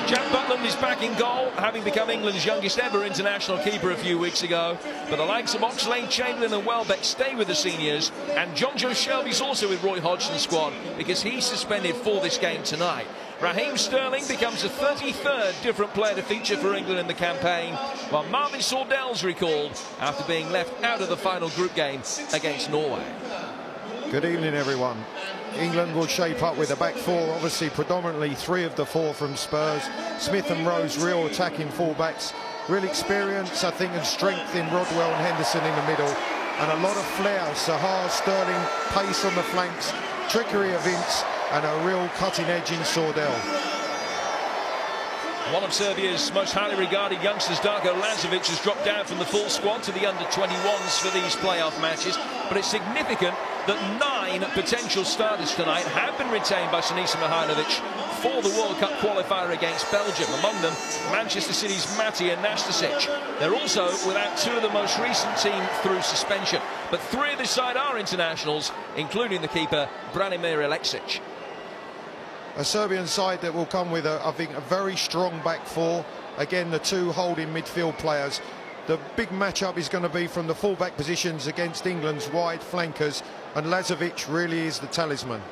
Jack Butland is back in goal, having become England's youngest ever international keeper a few weeks ago. But the likes of Oxlade-Chamberlain and Welbeck stay with the seniors, and John Joe Shelby's also with Roy Hodgson's squad because he's suspended for this game tonight. Raheem Sterling becomes the 33rd different player to feature for England in the campaign, while Marvin Sordell's recalled after being left out of the final group game against Norway. Good evening, everyone. England will shape up with a back four, obviously predominantly 3 of the 4 from Spurs. Smith and Rose, real attacking fullbacks. Real experience, I think, and strength in Rodwell and Henderson in the middle. And a lot of flair. Sahar, Sterling, pace on the flanks, trickery of Vince, and a real cutting edge in Sordell. One of Serbia's most highly regarded youngsters, Darko Lazovic, has dropped down from the full squad to the under-21s for these playoff matches. But it's significant that 9 potential starters tonight have been retained by Sinisa Mihajlovic for the World Cup qualifier against Belgium. Among them, Manchester City's Matija Nastasic. They're also without 2 of the most recent team through suspension. But 3 of the side are internationals, including the keeper, Branimir Aleksic. A Serbian side that will come with, I think, a very strong back four. Again, the 2 holding midfield players. The big matchup is going to be from the full-back positions against England's wide flankers, and Lazovic really is the talisman.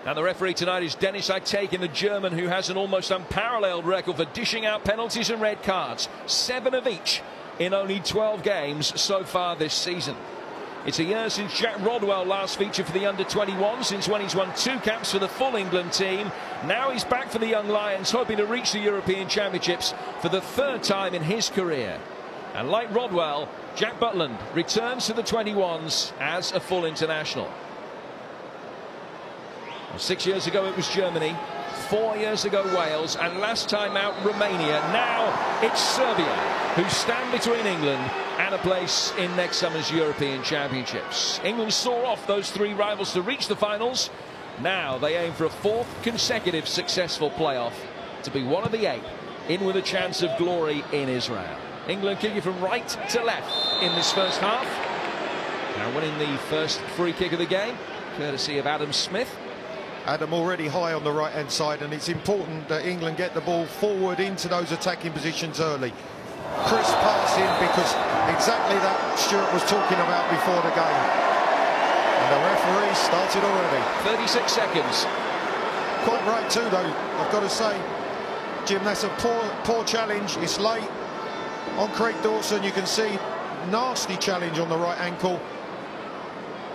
And the referee tonight is Dennis Aytekin, the German, who has an almost unparalleled record for dishing out penalties and red cards. 7 of each in only 12 games so far this season. It's a year since Jack Rodwell last featured for the under-21, since when he's won 2 caps for the full England team. Now he's back for the Young Lions, hoping to reach the European Championships for the 3rd time in his career. And like Rodwell, Jack Butland returns to the 21s as a full international. 6 years ago it was Germany, 4 years ago Wales, and last time out Romania. Now it's Serbia who stand between England and a place in next summer's European Championships. England saw off those 3 rivals to reach the finals. Now they aim for a 4th consecutive successful playoff to be one of the 8 in with a chance of glory in Israel. England kicking from right to left in this first half. Now winning the first free kick of the game, courtesy of Adam Smith. Adam already high on the right-hand side, and it's important that England get the ball forward into those attacking positions early. Crisp passing, because exactly that Stuart was talking about before the game. And the referee started already. 36 seconds. Quite right too, though, I've got to say. Jim, that's a poor challenge. It's late. On Craig Dawson, you can see nasty challenge on the right ankle.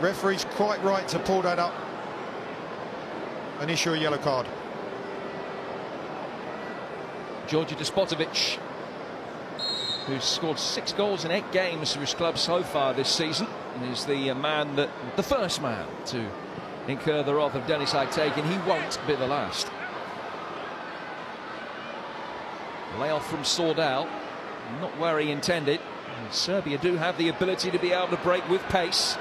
Referee's quite right to pull that up and issue a yellow card. Georgi Despotovic, who's scored 6 goals in 8 games for his club so far this season, and is the first man to incur the wrath of Dennis Aytekin. He won't be the last. Layoff from Sordell, not where he intended. And Serbia do have the ability to be able to break with pace.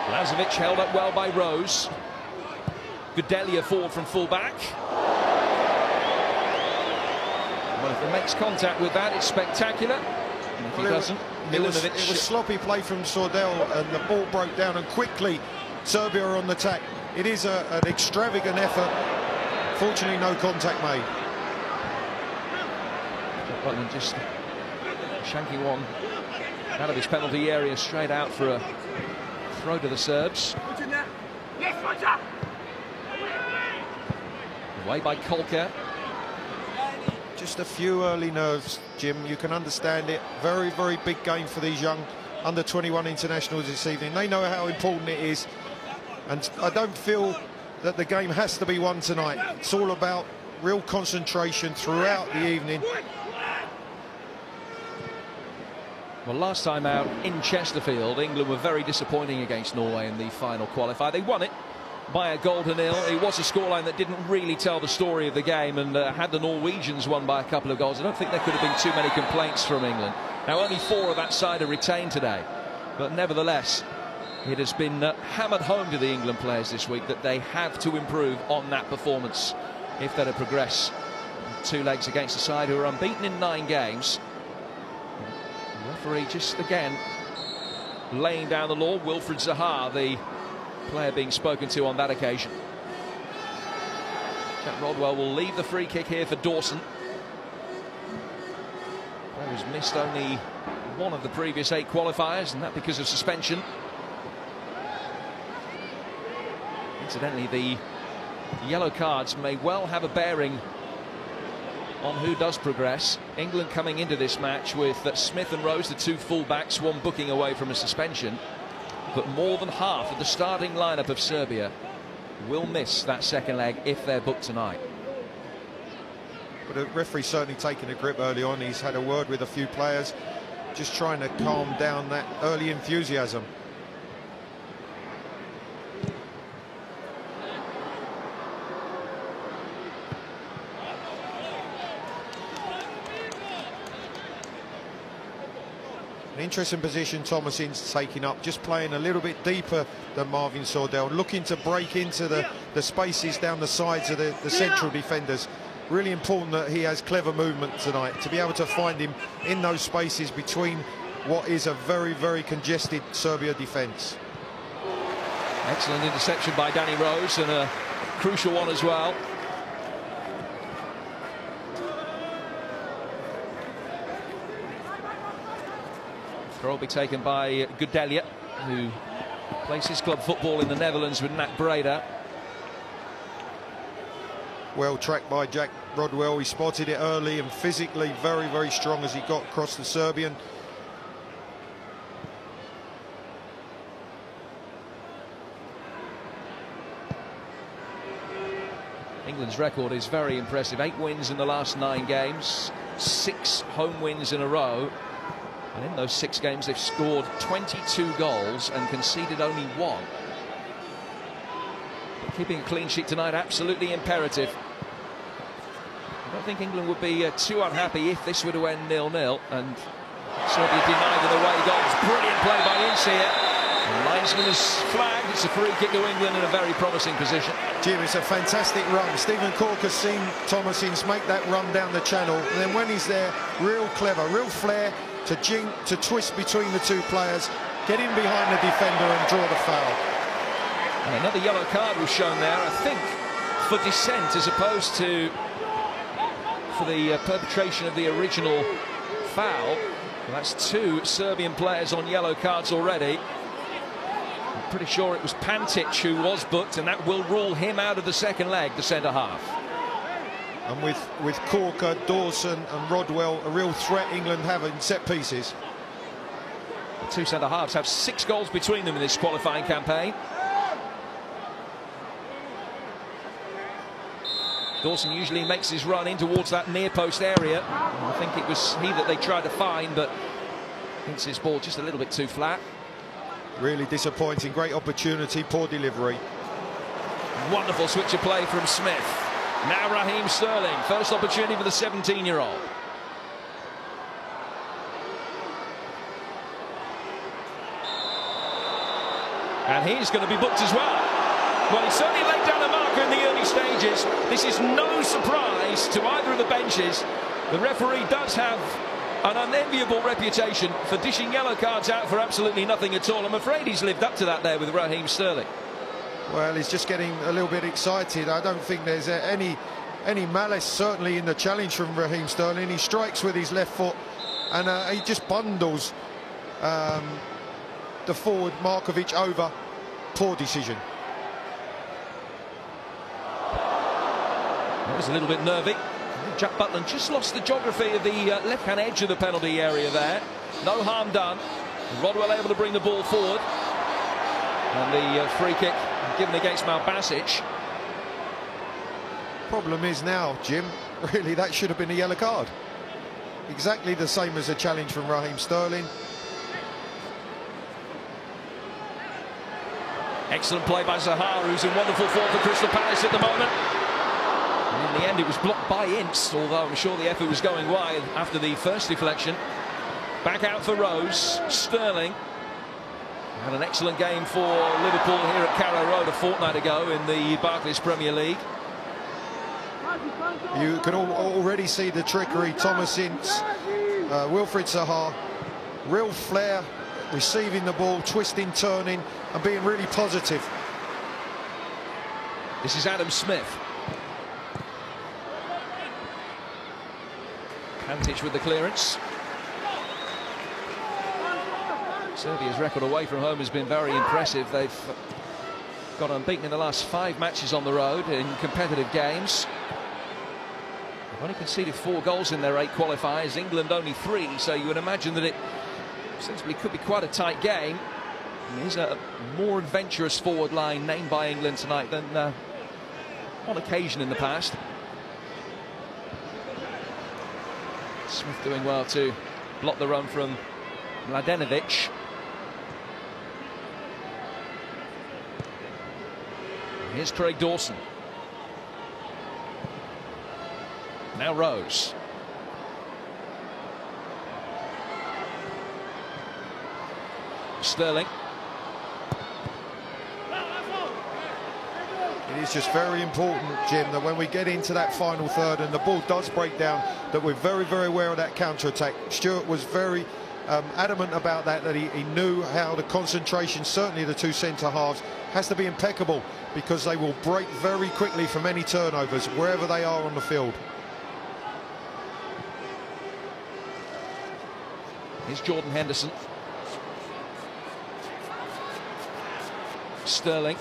Lazovic held up well by Rose. Gudelj forward from full-back. Well, if he makes contact with that, it's spectacular. And if he doesn't, Milunovic. It was sloppy play from Sordell, and the ball broke down, and quickly Serbia are on the attack. It is an extravagant effort. Fortunately, no contact made. Butland just shanking one out of his penalty area straight out for a throw to the Serbs. Away by Kolka. Just a few early nerves, Jim. You can understand it. Very, very big game for these young under-21 internationals this evening. They know how important it is. And I don't feel that the game has to be won tonight. It's all about real concentration throughout the evening. Well, last time out in Chesterfield, England were very disappointing against Norway in the final qualifier. They won it by a goal to nil. It was a scoreline that didn't really tell the story of the game, and had the Norwegians won by a couple of goals, I don't think there could have been too many complaints from England. Now, only 4 of that side are retained today, but nevertheless, it has been hammered home to the England players this week that they have to improve on that performance if they're to progress 2 legs against a side who are unbeaten in 9 games. The referee just again laying down the law. Wilfried Zaha, the player being spoken to on that occasion. Rodwell will leave the free kick here for Dawson. He's missed only one of the previous 8 qualifiers, and that because of suspension. Incidentally, the yellow cards may well have a bearing on who does progress. England coming into this match with Smith and Rose, the 2 full-backs, 1 booking away from a suspension. But more than half of the starting lineup of Serbia will miss that second leg if they're booked tonight. But the referee's certainly taken a grip early on. He's had a word with a few players, just trying to calm down that early enthusiasm. An interesting position Thomason's taking up, just playing a little bit deeper than Marvin Sordell, looking to break into the spaces down the sides of the central defenders. Really important that he has clever movement tonight, to be able to find him in those spaces between what is a very, very congested Serbia defence. Excellent interception by Danny Rose, and a crucial one as well. Throw will be taken by Gudelj, who plays his club football in the Netherlands with NAC Breda. Well tracked by Jack Rodwell. He spotted it early and physically very, very strong as he got across the Serbian. England's record is very impressive. 8 wins in the last 9 games, 6 home wins in a row. And in those 6 games, they've scored 22 goals and conceded only 1. Keeping a clean sheet tonight, absolutely imperative. I don't think England would be too unhappy if this were to end 0-0. And Serbia denied an away goal. It's brilliant play by Insier. The linesman is flagged. It's a free kick to England in a very promising position. Jim, it's a fantastic run. Stephen Cork has seen Thomason's make that run down the channel. And then when he's there, real clever, real flair to twist between the 2 players, get in behind the defender and draw the foul. And another yellow card was shown there, I think, for dissent as opposed to for the perpetration of the original foul. Well, that's 2 Serbian players on yellow cards already. I'm pretty sure it was Pantic who was booked, and that will rule him out of the second leg, the centre-half. And with Corker, Dawson and Rodwell, a real threat England have in set pieces. The 2 centre-halves have 6 goals between them in this qualifying campaign. Dawson usually makes his run in towards that near post area. I think it was he that they tried to find, but thinks his ball just a little bit too flat. Really disappointing. Great opportunity, poor delivery. Wonderful switch of play from Smith. Now Raheem Sterling, first opportunity for the 17-year-old. And he's going to be booked as well. Well, he certainly laid down a marker in the early stages. This is no surprise to either of the benches. The referee does have an unenviable reputation for dishing yellow cards out for absolutely nothing at all. I'm afraid he's lived up to that there with Raheem Sterling. Well, he's just getting a little bit excited. I don't think there's any malice, certainly, in the challenge from Raheem Sterling. He strikes with his left foot, and he just bundles the forward Markovic over. Poor decision. That was a little bit nervy. Jack Butland just lost the geography of the left-hand edge of the penalty area there. No harm done. Rodwell able to bring the ball forward. And the free kick given against Malbasic. Problem is now, Jim, really that should have been a yellow card. Exactly the same as a challenge from Raheem Sterling. Excellent play by Zaha, who's in wonderful form for Crystal Palace at the moment. And in the end it was blocked by Ince, although I'm sure the effort was going wide after the first deflection. Back out for Rose. Sterling had an excellent game for Liverpool here at Carrow Road a fortnight ago in the Barclays Premier League. You can already see the trickery. Thomason's, Wilfried Zaha, real flair, receiving the ball, twisting, turning, and being really positive. This is Adam Smith. Pantic with the clearance. Serbia's record away from home has been very impressive. They've got unbeaten in the last 5 matches on the road in competitive games. They've only conceded 4 goals in their 8 qualifiers, England only 3, so you would imagine that it sensibly could be quite a tight game. There's a more adventurous forward line named by England tonight than on occasion in the past. Smith doing well to block the run from Mladenovic. Here's Craig Dawson. Now Rose. Sterling. It is just very important, Jim, that when we get into that final third and the ball does break down, that we're very, very aware of that counter-attack. Stuart was very adamant about that, he knew how the concentration, certainly the 2 centre-halves, has to be impeccable, because they will break very quickly from any turnovers, wherever they are on the field. Here's Jordan Henderson. Sterling.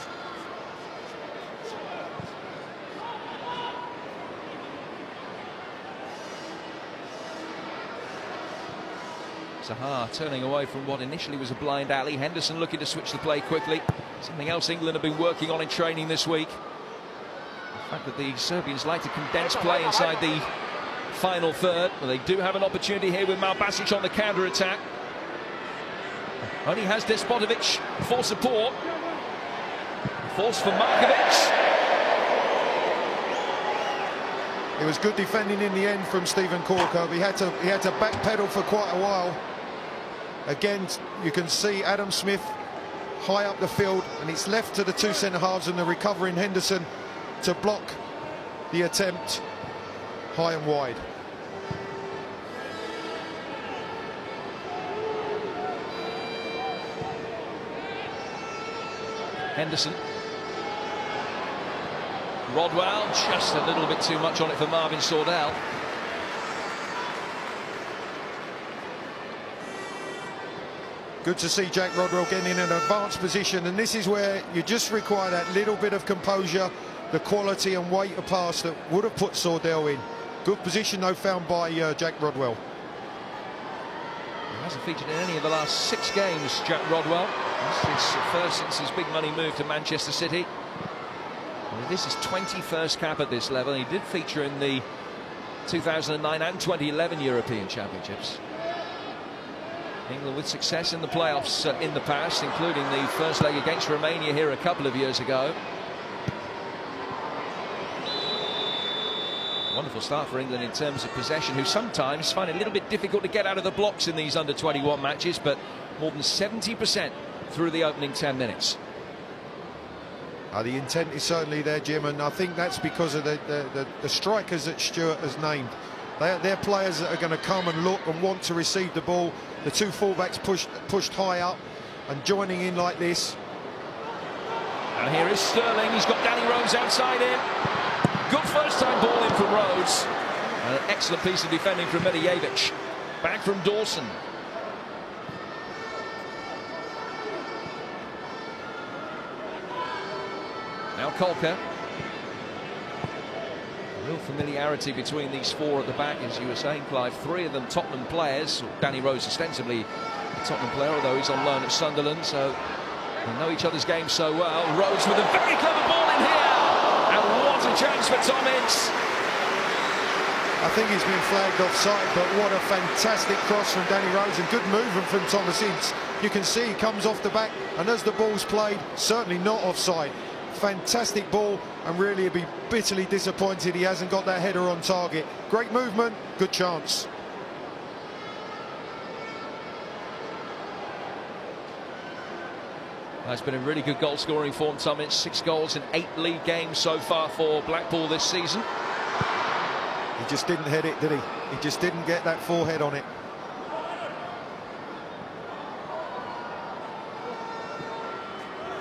Zaha turning away from what initially was a blind alley. Henderson looking to switch the play quickly. Something else England have been working on in training this week. The fact that the Serbians like to condense play inside the final third. Well, they do have an opportunity here with Malbasic on the counter-attack. Only has Despotovic for support. Force for Markovic. It was good defending in the end from Steven Korkov. He had to backpedal for quite a while. Again, you can see Adam Smith high up the field, and it's left to the 2 centre-halves and the recovering Henderson to block the attempt high and wide. Henderson. Rodwell, just a little bit too much on it for Marvin Sordell. Good to see Jack Rodwell getting in an advanced position, and this is where you just require that little bit of composure, the quality and weight of pass that would have put Sordell in. Good position though found by Jack Rodwell. He hasn't featured in any of the last 6 games, Jack Rodwell. This is first since his big money move to Manchester City. This is 21st cap at this level. He did feature in the 2009 and 2011 European Championships. England with success in the playoffs in the past, including the first leg against Romania here a couple of years ago. Wonderful start for England in terms of possession, who sometimes find it a little bit difficult to get out of the blocks in these under-21 matches, but more than 70% through the opening 10 minutes. The intent is certainly there, Jim, and I think that's because of the strikers that Stuart has named. They're players that are going to come and look and want to receive the ball. The 2 fullbacks pushed high up and joining in like this. And here is Sterling. He's got Danny Rose outside in. Good first-time ball in from Rose. And an excellent piece of defending from Medojevic. Back from Dawson. Now Kolka. Real familiarity between these 4 at the back, as you were saying, Clive. 3 of them Tottenham players. Danny Rose ostensibly a Tottenham player, although he's on loan at Sunderland, so they know each other's game so well. Rose with a very clever ball in here. And what a chance for Tom Ince. I think he's been flagged offside, but what a fantastic cross from Danny Rose, and good movement from Thomas Ince. You can see he comes off the back, and as the ball's played, certainly not offside. Fantastic ball, and really he'd be bitterly disappointed he hasn't got that header on target. Great movement, good chance. It's been a really good goal scoring form, Tom. It's 6 goals in 8 league games so far for Blackpool this season. He just didn't head it, did he? He just didn't get that forehead on it.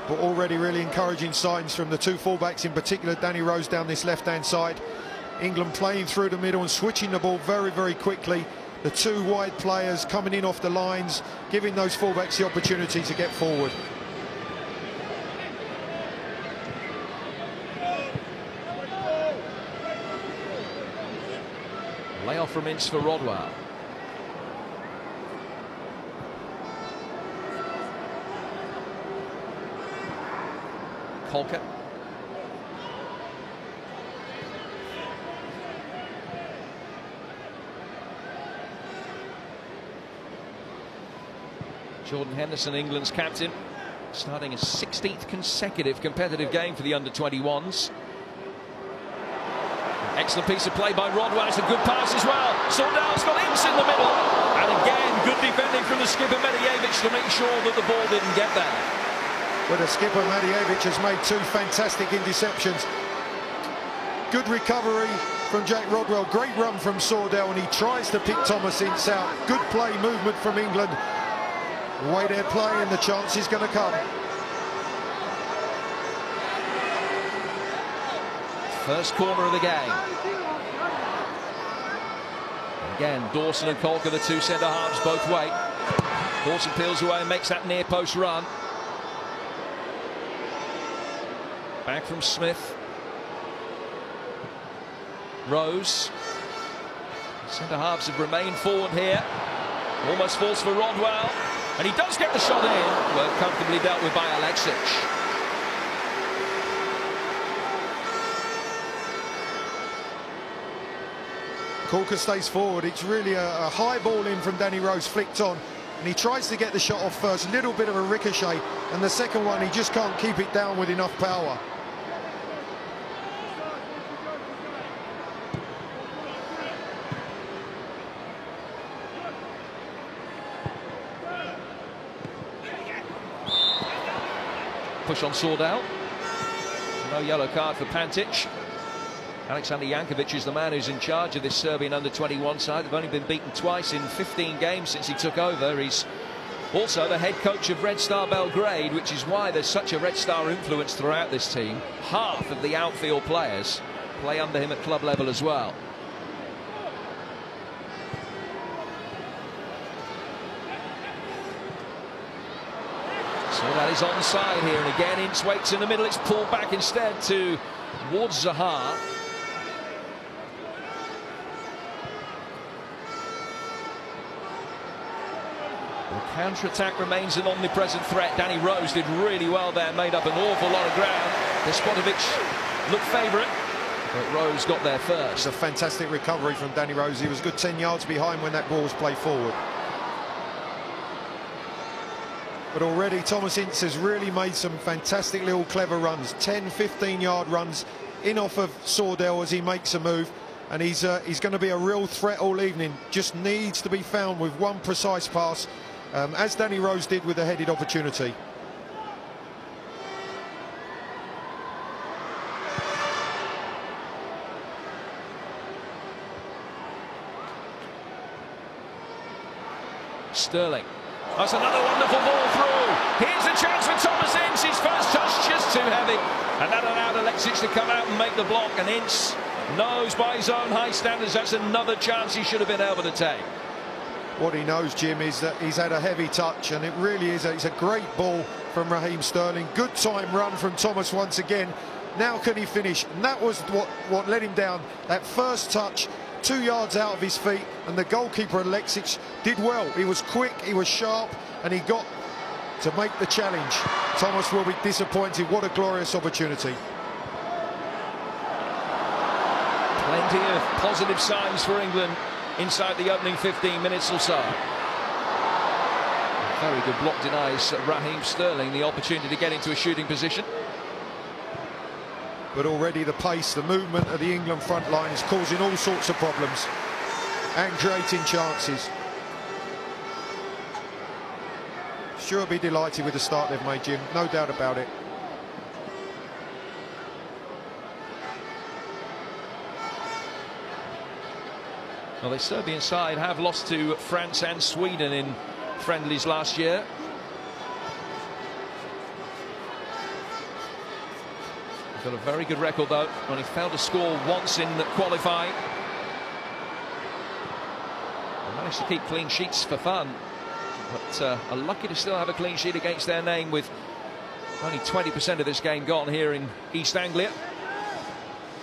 But already really encouraging signs from the 2 fullbacks, in particular Danny Rose down this left-hand side. England playing through the middle and switching the ball very, very quickly. The two wide players coming in off the lines, giving those fullbacks the opportunity to get forward. Layoff from Ince for Rodwell. Kolka. Jordan Henderson, England's captain, starting a 16th consecutive competitive game for the under-21s. Excellent piece of play by Rodwell. It's a good pass as well. Sordell's got Ince in the middle. And again, good defending from the skipper Medojevic to make sure that the ball didn't get there. Well, the skipper Medojevic has made two fantastic interceptions. Good recovery from Jack Rodwell. Great run from Sordell, and he tries to pick Thomas Ince out. Good play movement from England. The way they're playing, the chance is going to come. First corner of the game. Again, Dawson and Kolka, the two centre-halves, both wait. Dawson peels away and makes that near-post run. Back from Smith. Rose. Centre-halves have remained forward here. Almost falls for Rodwell. And he does get the shot in. Well, comfortably dealt with by Aleksic. Kolka stays forward. It's really a high ball in from Danny Rose, flicked on, and he tries to get the shot off first. A little bit of a ricochet, and the second one he just can't keep it down with enough power. Push on Sordell. No yellow card for Pantic. Aleksic14F is the man who's in charge of this Serbian under-21 side. They've only been beaten twice in 15 games since he took over. He's also the head coach of Red Star Belgrade, which is why there's such a Red Star influence throughout this team. Half of the outfield players play under him at club level as well. So that is onside here, and again Ince waits in the middle. It's pulled back instead towards Zaha. The counter-attack remains an omnipresent threat. Danny Rose did really well there, made up an awful lot of ground. Despotovic looked favourite, but Rose got there first. It's a fantastic recovery from Danny Rose. He was a good 10 yards behind when that ball was played forward. But already Thomas Ince has really made some fantastic little clever runs, 10, 15-yard runs in off of Sordell as he makes a move, and he's going to be a real threat all evening. Just needs to be found with one precise pass, as Danny Rose did with the headed opportunity. Sterling. That's another wonderful ball through. Here's a chance for Thomas Ince. His first touch just too heavy. And that allowed Aleksic to come out and make the block. And Ince knows by his own high standards that's another chance he should have been able to take. What he knows, Jim, is that he's had a heavy touch, and it really is it's a great ball from Raheem Sterling. Good time run from Thomas once again. Now can he finish? And that was what let him down. That first touch, 2 yards out of his feet, and the goalkeeper Aleksic did well. He was quick, he was sharp, and he got to make the challenge. Thomas will be disappointed. What a glorious opportunity. Plenty of positive signs for England inside the opening 15 minutes or so. Very good block denies Raheem Sterling the opportunity to get into a shooting position. But already the pace, the movement of the England front line is causing all sorts of problems and creating chances. Sure, be delighted with the start they've made, Jim, no doubt about it. Well, the Serbian side have lost to France and Sweden in friendlies last year. He's got a very good record, though. Only failed to score once in qualifying. They managed to keep clean sheets for fun, but are lucky to still have a clean sheet against their name, with only 20% of this game gone here in East Anglia.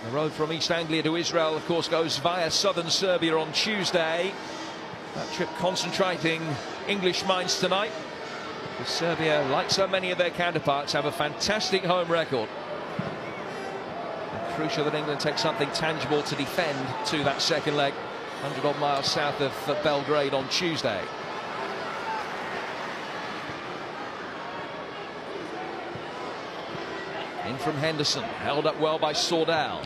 The road from East Anglia to Israel, of course, goes via southern Serbia on Tuesday. That trip concentrating English minds tonight, because Serbia, like so many of their counterparts, have a fantastic home record. And crucial that England take something tangible to defend to that second leg, 100-odd miles south of Belgrade on Tuesday. In from Henderson, held up well by Sordell.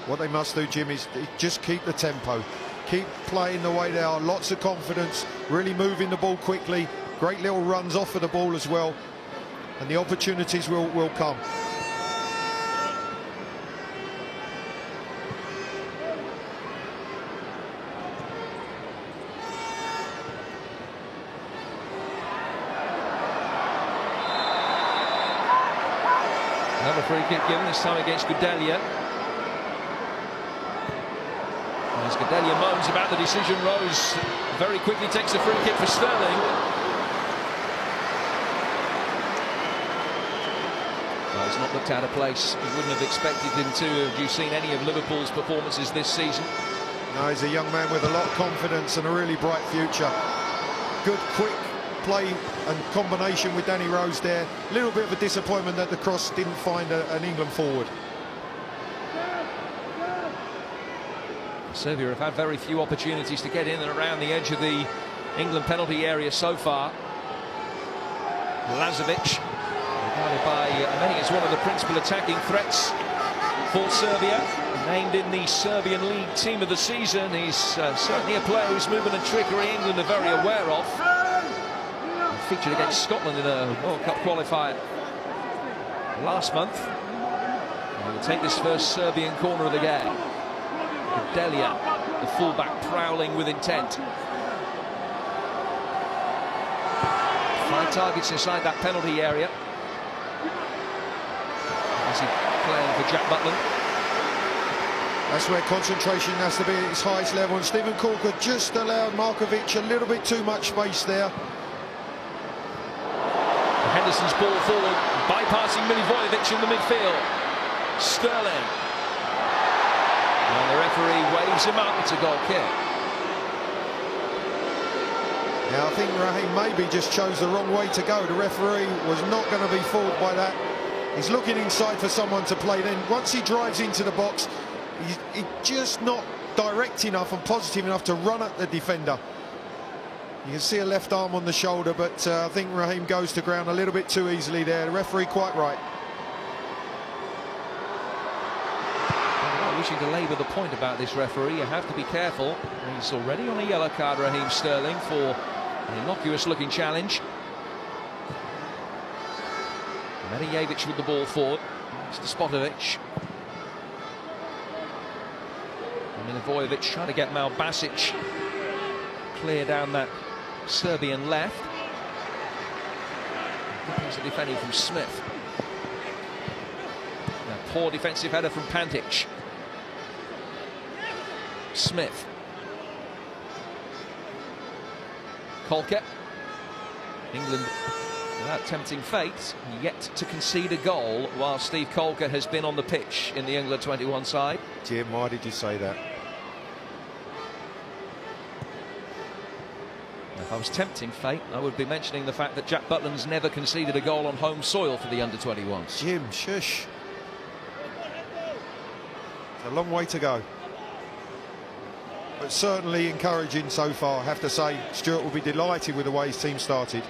What they must do, Jim, is just keep the tempo. Keep playing the way they are. Lots of confidence, really moving the ball quickly. Great little runs off of the ball as well. And the opportunities will come. Another free kick given, this time against Gudelj. As Gudelj moans about the decision, Rose very quickly takes a free kick for Sterling. Well, he's not looked out of place. You wouldn't have expected him to. Have you seen any of Liverpool's performances this season? No, he's a young man with a lot of confidence and a really bright future. Good, quick play and combination with Danny Rose there. A little bit of a disappointment that the cross didn't find an England forward. Serbia have had very few opportunities to get in and around the edge of the England penalty area so far. Lazovic, regarded by many as one of the principal attacking threats for Serbia, named in the Serbian League Team of the Season. He's certainly a player whose movement and trickery England are very aware of. He featured against Scotland in a World Cup qualifier last month. He will take this first Serbian corner of the game. Gudelj, the fullback, prowling with intent. 5 targets inside that penalty area. Is he playing for Jack Butland? That's where concentration has to be at its highest level, and Stephen Corker just allowed Markovic a little bit too much space there. Henderson's ball forward, bypassing Milivojevic in the midfield. Sterling. And the referee waves him up. It's a goal kick. Now, I think Raheem maybe just chose the wrong way to go. The referee was not going to be fooled by that. He's looking inside for someone to play. Then once he drives into the box, he's just not direct enough and positive enough to run at the defender. You can see a left arm on the shoulder, but I think Raheem goes to ground a little bit too easily there. The referee quite right. Wishing to labour the point about this referee, you have to be careful. He's already on a yellow card, Raheem Sterling, for an innocuous-looking challenge. Medojevic with the ball forward. It's Despotovic. Milivojevic trying to get Malbasic clear down that Serbian left. Good piece of defending from Smith. A poor defensive header from Pantic. Smith. Kolke. England, without tempting fate, yet to concede a goal while Steve Kolke has been on the pitch in the England 21 side. Jim, why did you say that? If I was tempting fate, I would be mentioning the fact that Jack Butland's never conceded a goal on home soil for the under-21s. Jim, shush. It's a long way to go. But certainly encouraging so far, I have to say. Stuart will be delighted with the way his team started.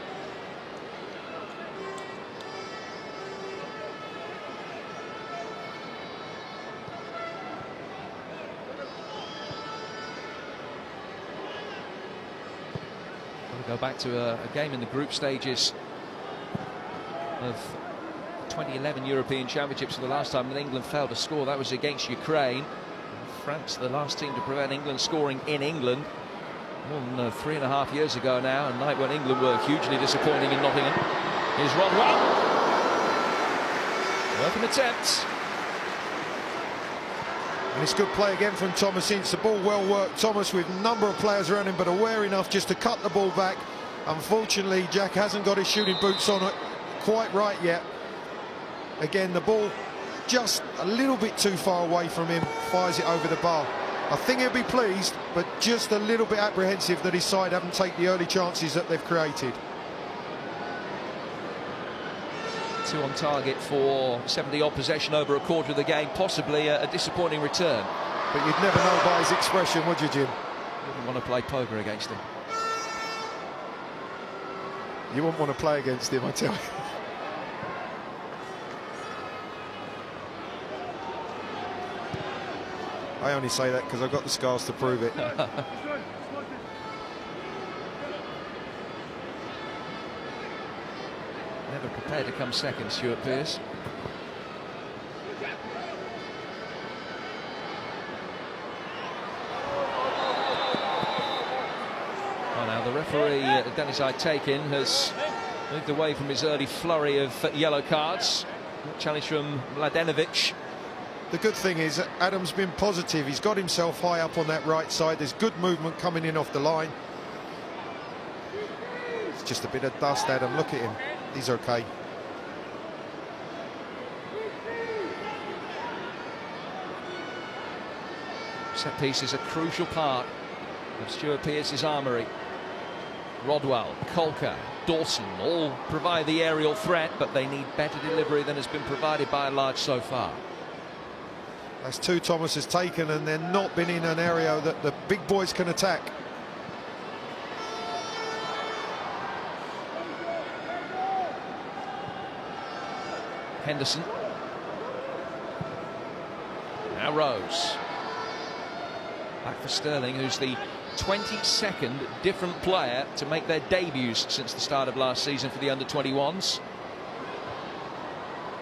Go back to a game in the group stages of the 2011 European Championships. For the last time that England failed to score, that was against Ukraine. France, the last team to prevent England scoring in England. more than 3.5 years ago now, a night when England were hugely disappointing in Nottingham. Here's Rodwell. Worth an attempt. And it's good play again from Thomas Ince. The ball well worked. Thomas with a number of players around him, but aware enough just to cut the ball back. Unfortunately, Jack hasn't got his shooting boots on it quite right yet. Again, the ball just a little bit too far away from him. Fires it over the bar. I think he'll be pleased, but just a little bit apprehensive that his side haven't taken the early chances that they've created. 2 on target for 70-odd possession over a quarter of the game, possibly a disappointing return. But you'd never know by his expression, would you, Jim? Wouldn't want to play poker against him. You wouldn't want to play against him, I tell you. I only say that because I've got the scars to prove it. Never prepared to come second, Stuart Pearce. Well, now the referee, Dennis Itakin, has moved away from his early flurry of yellow cards. Challenge from Mladenovic. The good thing is Adam's been positive. He's got himself high up on that right side. There's good movement coming in off the line. It's just a bit of dust, Adam. Look at him. He's okay. Set piece is a crucial part of Stuart Pearce's armoury. Rodwell, Colker, Dawson all provide the aerial threat, but they need better delivery than has been provided by and large so far. That's 2 Thomas has taken, and they're not been in an area that the big boys can attack. Henderson. Now Rose. Back for Sterling, who's the 22nd different player to make their debuts since the start of last season for the under-21s.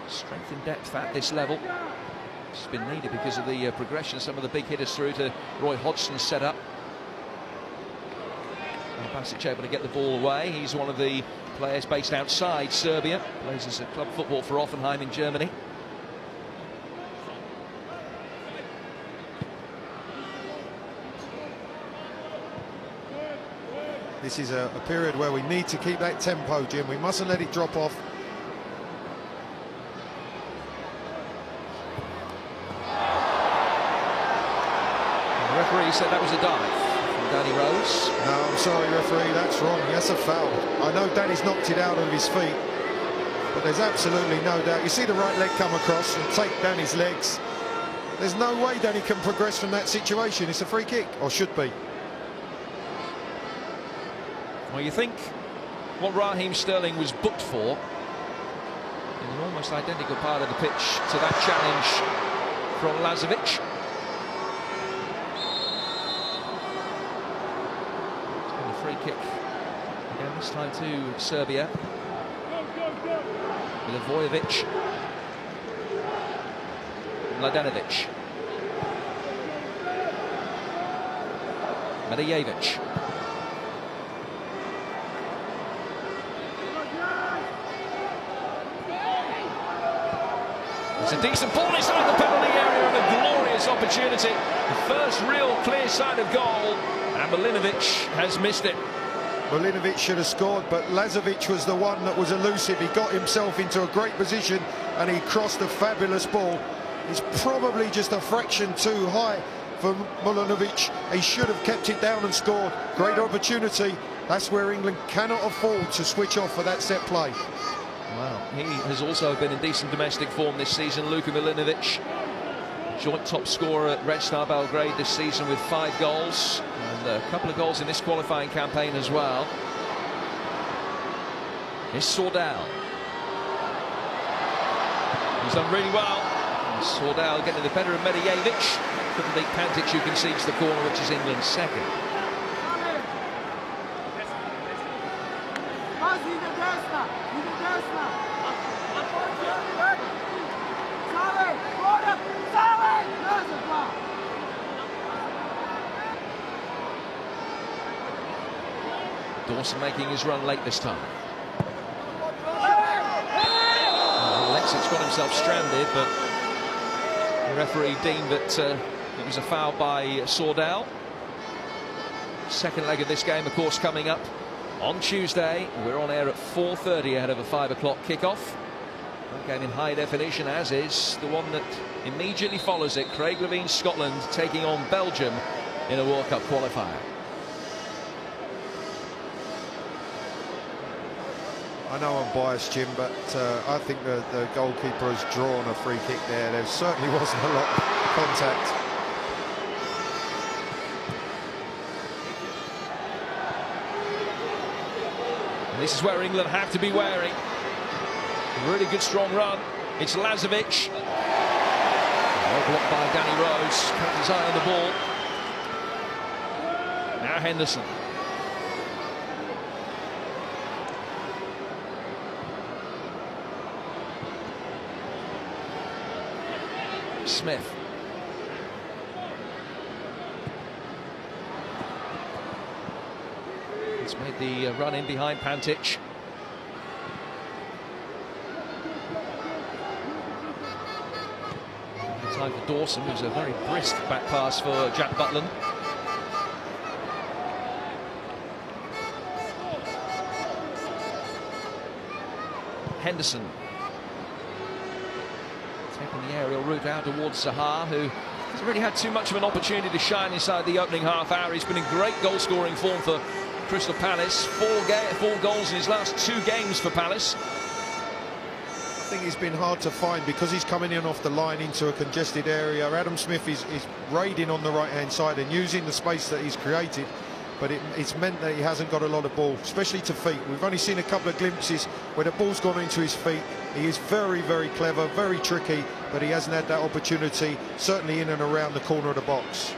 Strength and depth at this level. It's been needed because of the progression of some of the big hitters through to Roy Hodgson's setup. Malbasic able to get the ball away. He's one of the players based outside Serbia. Plays as a club football for Offenheim in Germany. This is a period where we need to keep that tempo, Jim. We mustn't let it drop off. Referee said that was a dive from Danny Rose. No, I'm sorry, referee, that's wrong. That's a foul. I know Danny's knocked it out of his feet, but there's absolutely no doubt. You see the right leg come across and take Danny's legs. There's no way Danny can progress from that situation. It's a free kick, or should be. Well, you think what Raheem Sterling was booked for in an almost identical part of the pitch to that challenge from Lazovic. Free kick again, this time to Serbia. Milivojevic, Mladenovic, Medojevic. It's a decent ball inside the penalty area and a glorious opportunity. The first real clear sight of goal. And Milunovic has missed it. Milunovic should have scored, but Lazovic was the one that was elusive. He got himself into a great position and he crossed a fabulous ball. He's probably just a fraction too high for Milunovic. He should have kept it down and scored. Great opportunity. That's where England cannot afford to switch off for that set play. Well, he has also been in decent domestic form this season. Luka Milunovic, joint top scorer at Red Star Belgrade this season with 5 goals. And a couple of goals in this qualifying campaign as well. Here's Sordell. He's done really well. And Sordell getting the better of Medojevic. Couldn't beat Pantic, who concedes the corner, which is England's second. Dawson making his run late this time. Alexic's got himself stranded, but the referee deemed that it was a foul by Sordell. Second leg of this game, of course, coming up on Tuesday. We're on air at 4:30 ahead of a 5 o'clock kickoff. That game in high definition, as is the one that immediately follows it. Craig Levine's Scotland taking on Belgium in a World Cup qualifier. I know I'm biased, Jim, but I think the goalkeeper has drawn a free kick there. There certainly wasn't a lot of contact. And this is where England have to be wary. A really good strong run. It's Lazovic. Well blocked by Danny Rose. Kept his eye on the ball. Now Henderson. Smith. He's made the run in behind Pantic. Time for Dawson, who's a very brisk back pass for Jack Butland. Henderson taking the aerial route out towards Zaha, who hasn't really had too much of an opportunity to shine inside the opening half hour. He's been in great goal-scoring form for Crystal Palace. Four goals in his last 2 games for Palace. I think he's been hard to find because he's coming in off the line into a congested area. Adam Smith is raiding on the right-hand side and using the space that he's created, but it's meant that he hasn't got a lot of ball, especially to feet. We've only seen a couple of glimpses where the ball's gone into his feet. He is very, very clever, very tricky, but he hasn't had that opportunity, certainly in and around the corner of the box.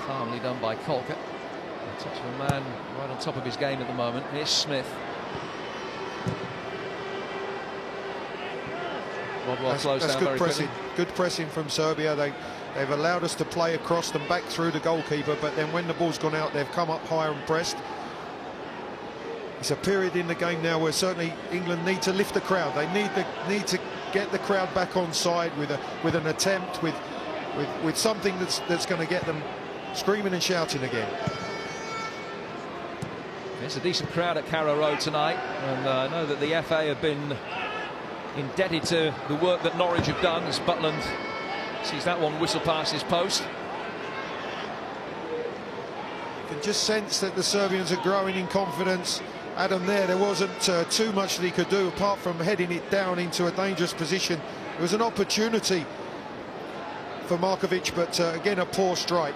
Calmly done by Colker. A touch of a man right on top of his game at the moment. Here's Smith. Rodwell slows down very quickly. Good pressing from Serbia. They've allowed us to play across them back through the goalkeeper, but then when the ball's gone out, they've come up higher and pressed. It's a period in the game now where certainly England need to lift the crowd. They need to get the crowd back on side with an attempt, with something that's going to get them screaming and shouting again. It's a decent crowd at Carrow Road tonight, and I know that the FA have been indebted to the work that Norwich have done, as Butland sees that one whistle past his post. You can just sense that the Serbians are growing in confidence. Adam there wasn't too much that he could do apart from heading it down into a dangerous position. It was an opportunity for Markovic, but again a poor strike.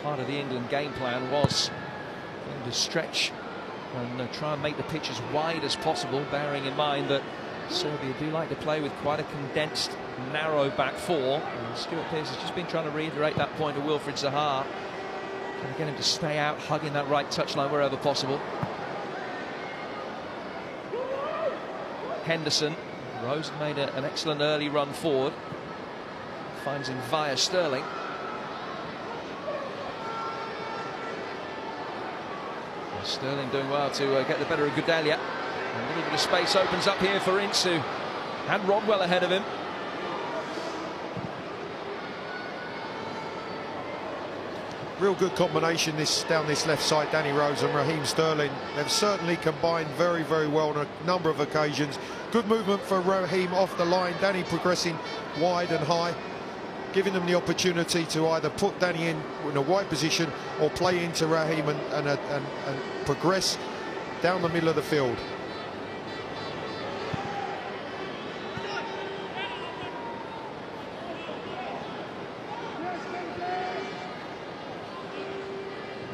Part of the England game plan was to stretch and try and make the pitch as wide as possible, bearing in mind that Serbia do like to play with quite a condensed, narrow back four. And Stuart Pearce has just been trying to reiterate that point to Wilfried Zaha, trying to get him to stay out, hugging that right touchline wherever possible. Henderson. Rose made an excellent early run forward. Finds him via Sterling. Sterling doing well to get the better of Gudelj. A little bit of space opens up here for Ince, who had Rodwell ahead of him. Real good combination down this left side, Danny Rose and Raheem Sterling. They've certainly combined very, very well on a number of occasions. Good movement for Raheem off the line. Danny progressing wide and high, giving them the opportunity to either put Danny in a wide position or play into Raheem and progress down the middle of the field.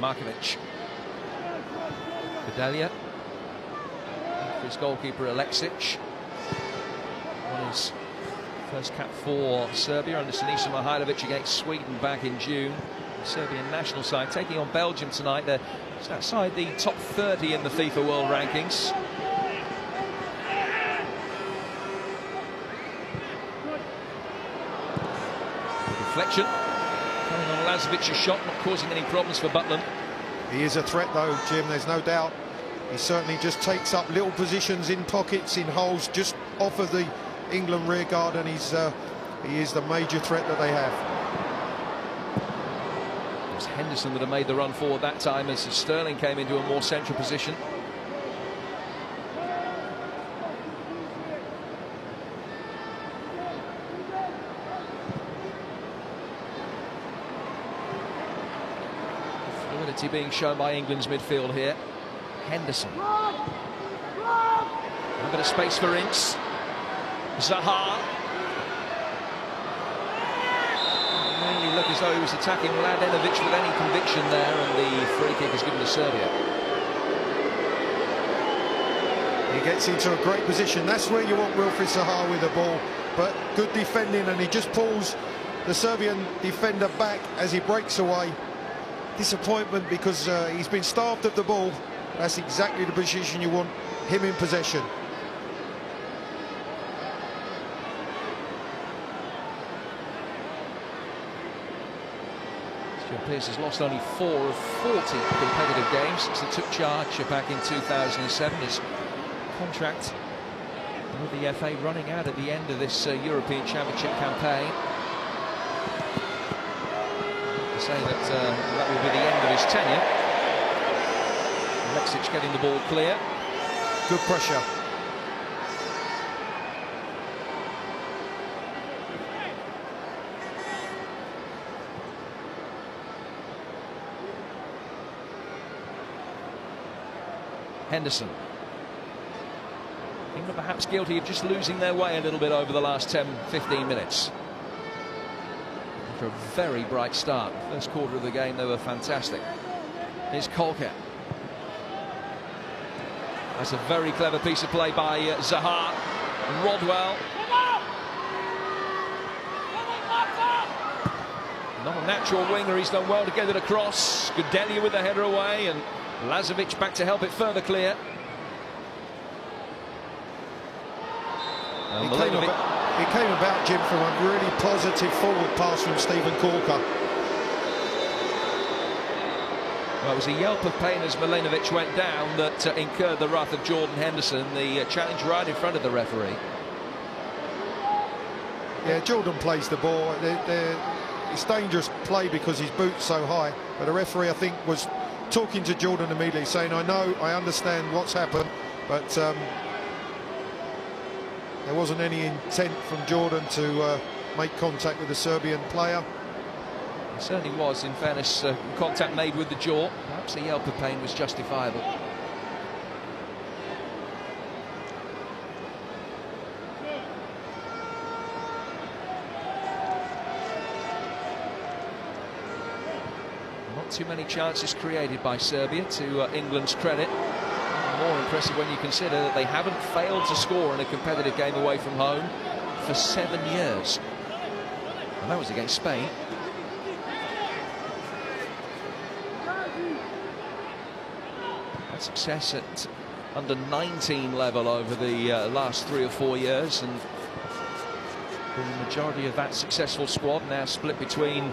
Markovic. Gudelj. For his goalkeeper Aleksic. On his First cap for Serbia under Sinisa Mihajlovic against Sweden back in June. The Serbian national side taking on Belgium tonight. They're just outside the top 30 in the FIFA World Rankings. Deflection. Coming on Lazovic's shot, not causing any problems for Butland. He is a threat though, Jim, there's no doubt. He certainly just takes up little positions in pockets, in holes, just off of the England rear guard, and he is the major threat that they have. It was Henderson that had made the run forward that time as Sterling came into a more central position. Fluidity being shown by England's midfield here. Henderson. A bit of space for Ince. Zaha. Mainly look as though he was attacking Mladenovic with any conviction there, and the free kick is given to Serbia. He gets into a great position. That's where you want Wilfried Zaha with the ball, but good defending, and he just pulls the Serbian defender back as he breaks away. Disappointment because he's been starved of the ball. That's exactly the position you want him in possession. Pearce has lost only 4 of 40 competitive games since he took charge back in 2007. His contract with the FA running out at the end of this European Championship campaign. To say that that will be the end of his tenure. Aleksic getting the ball clear. Good pressure. Henderson. England perhaps guilty of just losing their way a little bit over the last 10-15 minutes. After a very bright start. First quarter of the game, they were fantastic. Here's Causic. That's a very clever piece of play by Zaha. Rodwell. Not a natural winger, he's done well to get it across. Gudelj with the header away, and Lazovic back to help it further clear. He came about, Jim, from a really positive forward pass from Stephen Corker. Well, it was a yelp of pain as Milunovic went down that incurred the wrath of Jordan Henderson. The challenge right in front of the referee. Yeah, Jordan plays the ball. It's dangerous play because his boot's so high. But the referee, I think, was talking to Jordan immediately, saying, I understand what's happened, but there wasn't any intent from Jordan to make contact with the Serbian player. It certainly was, in fairness, contact made with the jaw. Perhaps the yelp of pain was justifiable. Not too many chances created by Serbia, to England's credit. More impressive when you consider that they haven't failed to score in a competitive game away from home for 7 years. And that was against Spain. Had success at under 19 level over the last 3 or 4 years, and the majority of that successful squad now split between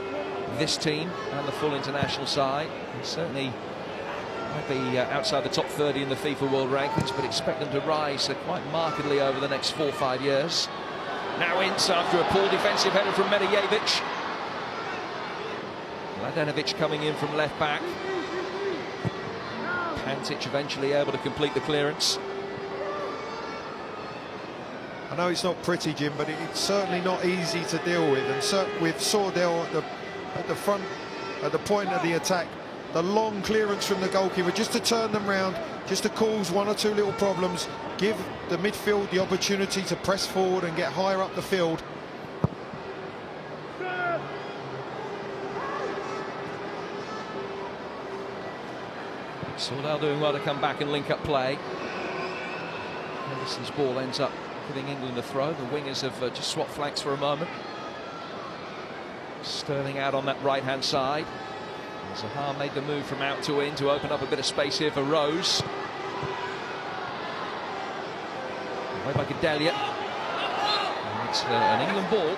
this team and the full international side. And certainly might be outside the top 30 in the FIFA World Rankings, but expect them to rise quite markedly over the next 4 or 5 years. Now Ince after a poor defensive header from Medojevic. Mladenovic coming in from left back. Pantic eventually able to complete the clearance. I know it's not pretty, Jim, but it's certainly not easy to deal with. And with Sordell at the front, at the point of the attack, the long clearance from the goalkeeper just to turn them round, just to cause 1 or 2 little problems, give the midfield the opportunity to press forward and get higher up the field. Sordell doing well to come back and link up play. Henderson's ball ends up giving England a throw. The wingers have just swapped flanks for a moment. Sterling out on that right-hand side. Zaha made the move from out to in to open up a bit of space here for Rose. Away by Gudelj. And it's an England ball.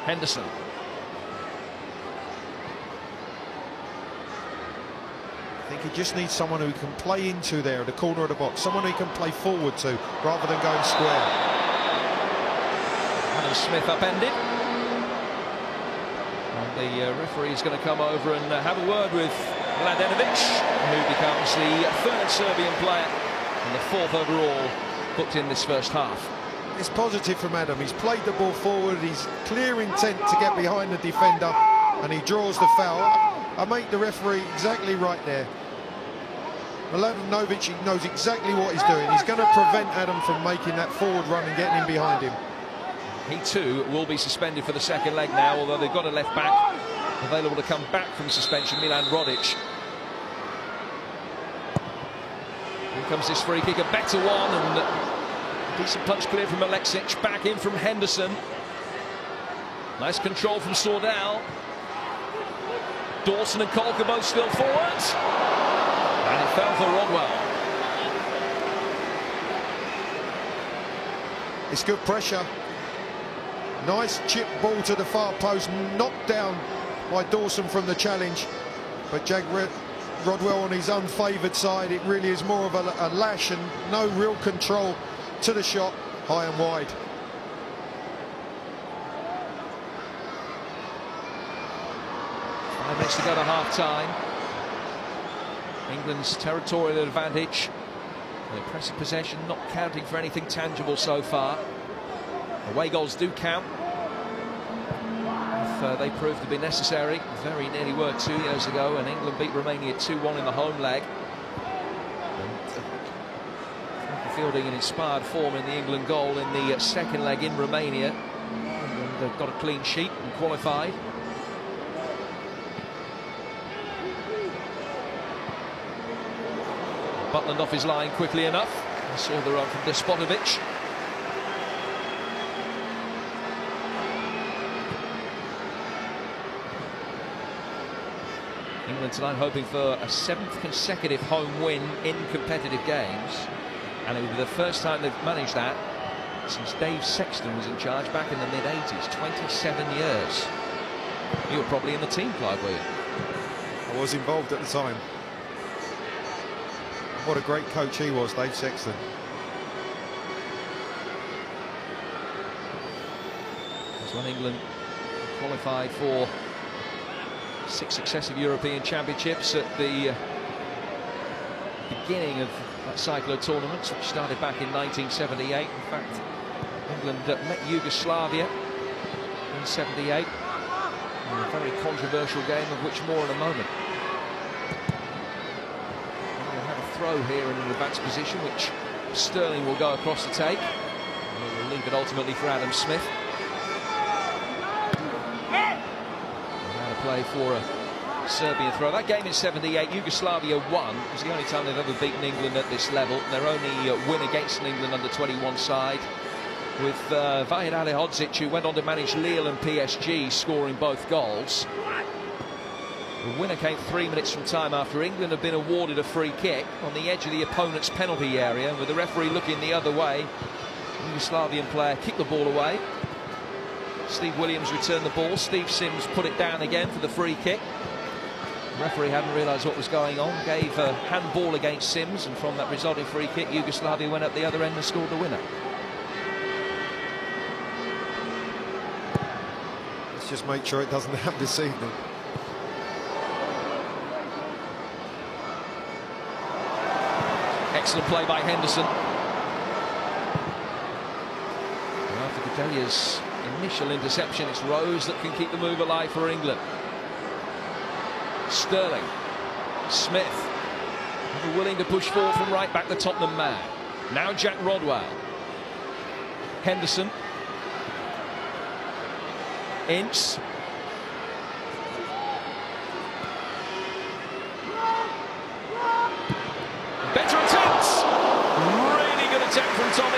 Henderson. I think he just needs someone who can play into there, the corner of the box, someone who can play forward to, rather than going square. Adam Smith upended. And the referee is going to come over and have a word with Mladenovic, who becomes the third Serbian player and the fourth overall booked in this first half. It's positive from Adam. He's played the ball forward, he's clear intent to get behind the defender, and he draws the foul. I make the referee exactly right there. Milunovic knows exactly what he's doing. He's going to prevent Adam from making that forward run and getting in behind him. He too will be suspended for the second leg now, although they've got a left back available to come back from suspension, Milunovic. Here comes this free kick, a better one, and decent punch clear from Aleksic, back in from Henderson. Nice control from Sordell. Dawson and Colk are both still forward. And it fell for Rodwell. It's good pressure. Nice chip ball to the far post, knocked down by Dawson from the challenge. But Rodwell on his unfavoured side, it really is more of a lash and no real control to the shot, high and wide. Five minutes to go to half-time. England's territorial advantage. The impressive possession not counting for anything tangible so far. Away goals do count. If they prove to be necessary, very nearly were 2 years ago, and England beat Romania 2-1 in the home leg. Fielding an inspired form in the England goal in the second leg in Romania. England got a clean sheet and qualified. Butland off his line quickly enough. I saw the run from Despotovic. England tonight hoping for a 7th consecutive home win in competitive games. And it will be the first time they've managed that since Dave Sexton was in charge back in the mid-80s, 27 years. You were probably in the team, Clive, were you? I was involved at the time. What a great coach he was, Dave Sexton. That's when England qualified for 6 successive European Championships at the beginning of that cycle of tournaments, which started back in 1978. In fact, England met Yugoslavia in '78 in a very controversial game, of which more in a moment. England have a throw here in an advanced position, which Sterling will go across to take. And we'll leave it ultimately for Adam Smith. And now to play for a Serbian throw. That game in '78, Yugoslavia won. It was the only time they've ever beaten England at this level. Their only win against an England under-21 side, with Vahid Alihodzic, who went on to manage Lille and PSG, scoring both goals. The winner came 3 minutes from time after England had been awarded a free kick on the edge of the opponent's penalty area, with the referee looking the other way. The Yugoslavian player kicked the ball away. Steve Williams returned the ball. Steve Sims put it down again for the free kick. The referee hadn't realised what was going on, gave a handball against Sims, and from that resulting free kick, Yugoslavia went up the other end and scored the winner. Let's just make sure it doesn't happen this evening. Excellent play by Henderson. And after Gudelj's initial interception, it's Rose that can keep the move alive for England. Sterling, Smith, never willing to push forward from right back, the Tottenham man. Now Jack Rodwell. Henderson. Ince.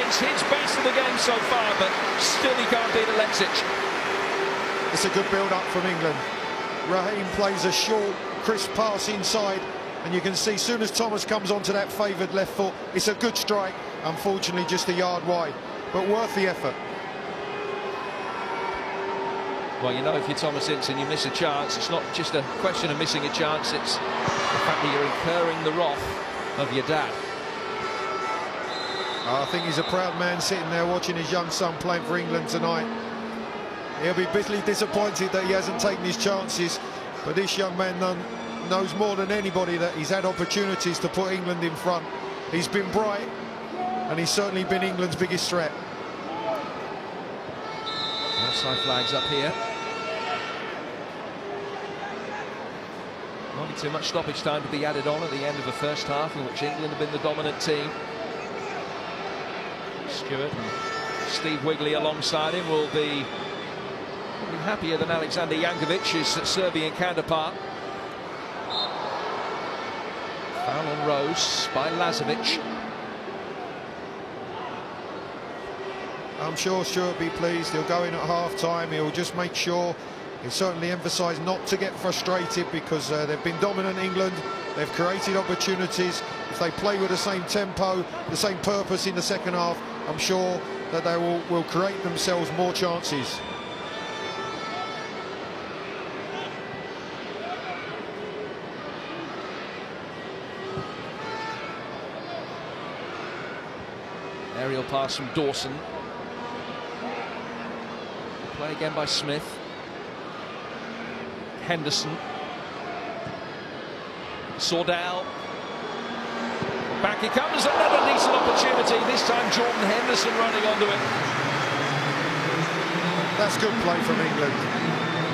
It's his best of the game so far, but still he can't beat Aleksic. It's a good build-up from England. Raheem plays a short, crisp pass inside, and you can see as soon as Thomas comes onto that favoured left foot, it's a good strike, unfortunately just a yard wide, but worth the effort. Well, you know, if you're Thomas Ince and you miss a chance, it's not just a question of missing a chance, it's the fact that you're incurring the wrath of your dad. I think he's a proud man sitting there watching his young son playing for England tonight. He'll be bitterly disappointed that he hasn't taken his chances, but this young man knows more than anybody that he's had opportunities to put England in front. He's been bright, and he's certainly been England's biggest threat. Offside flags up here. Not too much stoppage time to be added on at the end of the first half, in which England have been the dominant team. Stewart and Steve Wigley alongside him will be probably happier than Alexander Jankovic, his Serbian counterpart. Foul on Rose by Lazovic. I'm sure Stewart will be pleased. He'll go in at half-time. He'll just make sure, he'll certainly emphasise not to get frustrated, because they've been dominant, England. They've created opportunities. If they play with the same tempo, the same purpose in the second half, I'm sure that they will create themselves more chances. Aerial pass from Dawson. Play again by Smith. Henderson. Sordell. Back he comes, another decent opportunity. This time Jordan Henderson running onto it. That's good play from England.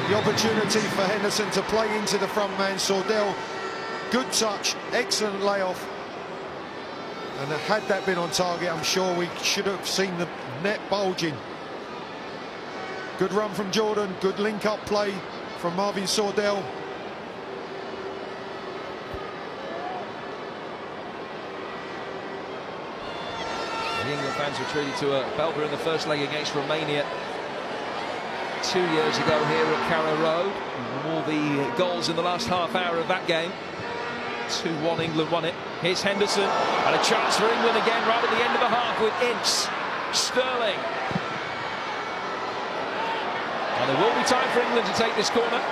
The opportunity for Henderson to play into the front man, Sordell. Good touch, excellent layoff. And had that been on target, I'm sure we should have seen the net bulging. Good run from Jordan, good link-up play from Marvin Sordell. The England fans were treated to a belter in the first leg against Romania 2 years ago here at Carrow. All the goals in the last half hour of that game. 2-1, England won it. Here's Henderson, and a chance for England again right at the end of the half with Ince. Sterling. And there will be time for England to take this corner.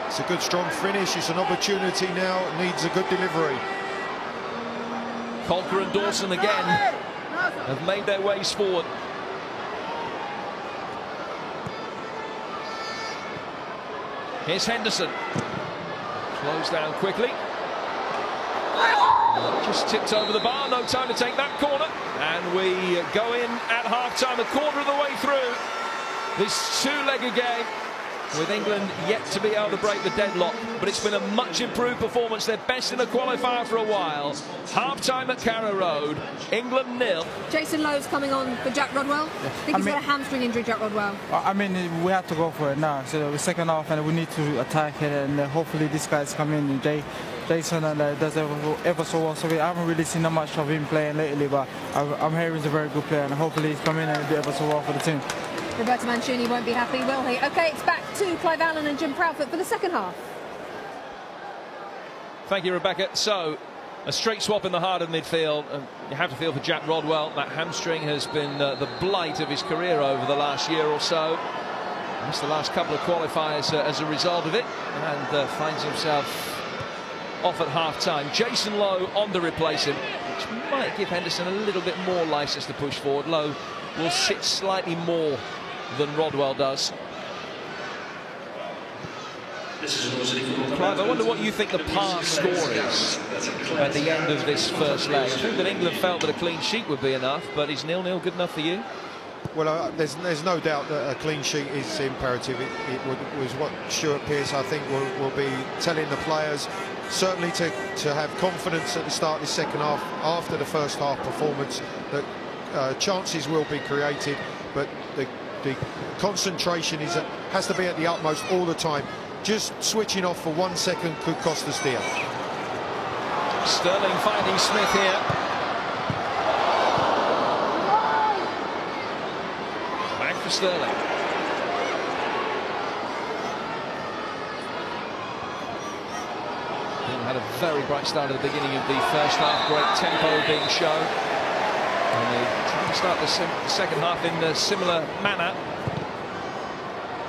It's a good strong finish. It's an opportunity now. It needs a good delivery. Colker and Dawson again have made their ways forward. Here's Henderson. Closed down quickly. Just tipped over the bar. No time to take that corner. And we go in at half-time, a quarter of the way through this two-legged game, with England yet to be able to break the deadlock. But it's been a much improved performance. They're best in the qualifier for a while. Half-time at Carrow Road. England 0. Jason Lowe's coming on for Jack Rodwell. I think he's got a hamstring injury, Jack Rodwell. I mean, we have to go for it now. So the second half, and we need to attack it. And hopefully these guys come in. Jason and does ever so well. So I haven't really seen much of him playing lately, but I'm hearing he's a very good player, and hopefully he's coming in and do ever so well for the team. Roberto Mancini won't be happy, will he? OK, it's back to Clive Allen and Jim Proudfoot for the second half. Thank you, Rebecca. So, a straight swap in the heart of midfield. You have to feel for Jack Rodwell. That hamstring has been the blight of his career over the last year or so. Missed the last couple of qualifiers as a result of it, and finds himself off at half-time. Jason Lowe on to replace him, which might give Henderson a little bit more licence to push forward. Lowe will sit slightly more than Rodwell does. Clive, I wonder what you think the par score is at the end of this first leg. I think that England felt that a clean sheet would be enough, but is 0-0 good enough for you? Well, there's no doubt that a clean sheet is imperative. It was what Stuart Pearce, I think, will be telling the players, certainly to have confidence at the start of the second half, after the first half performance, that chances will be created, but the concentration has to be at the utmost all the time. just switching off for 1 second could cost us dear. Sterling finding Smith here. Back for Sterling. Had a very bright start at the beginning of the first half. Great tempo being shown. And they try to start the second half in a similar manner.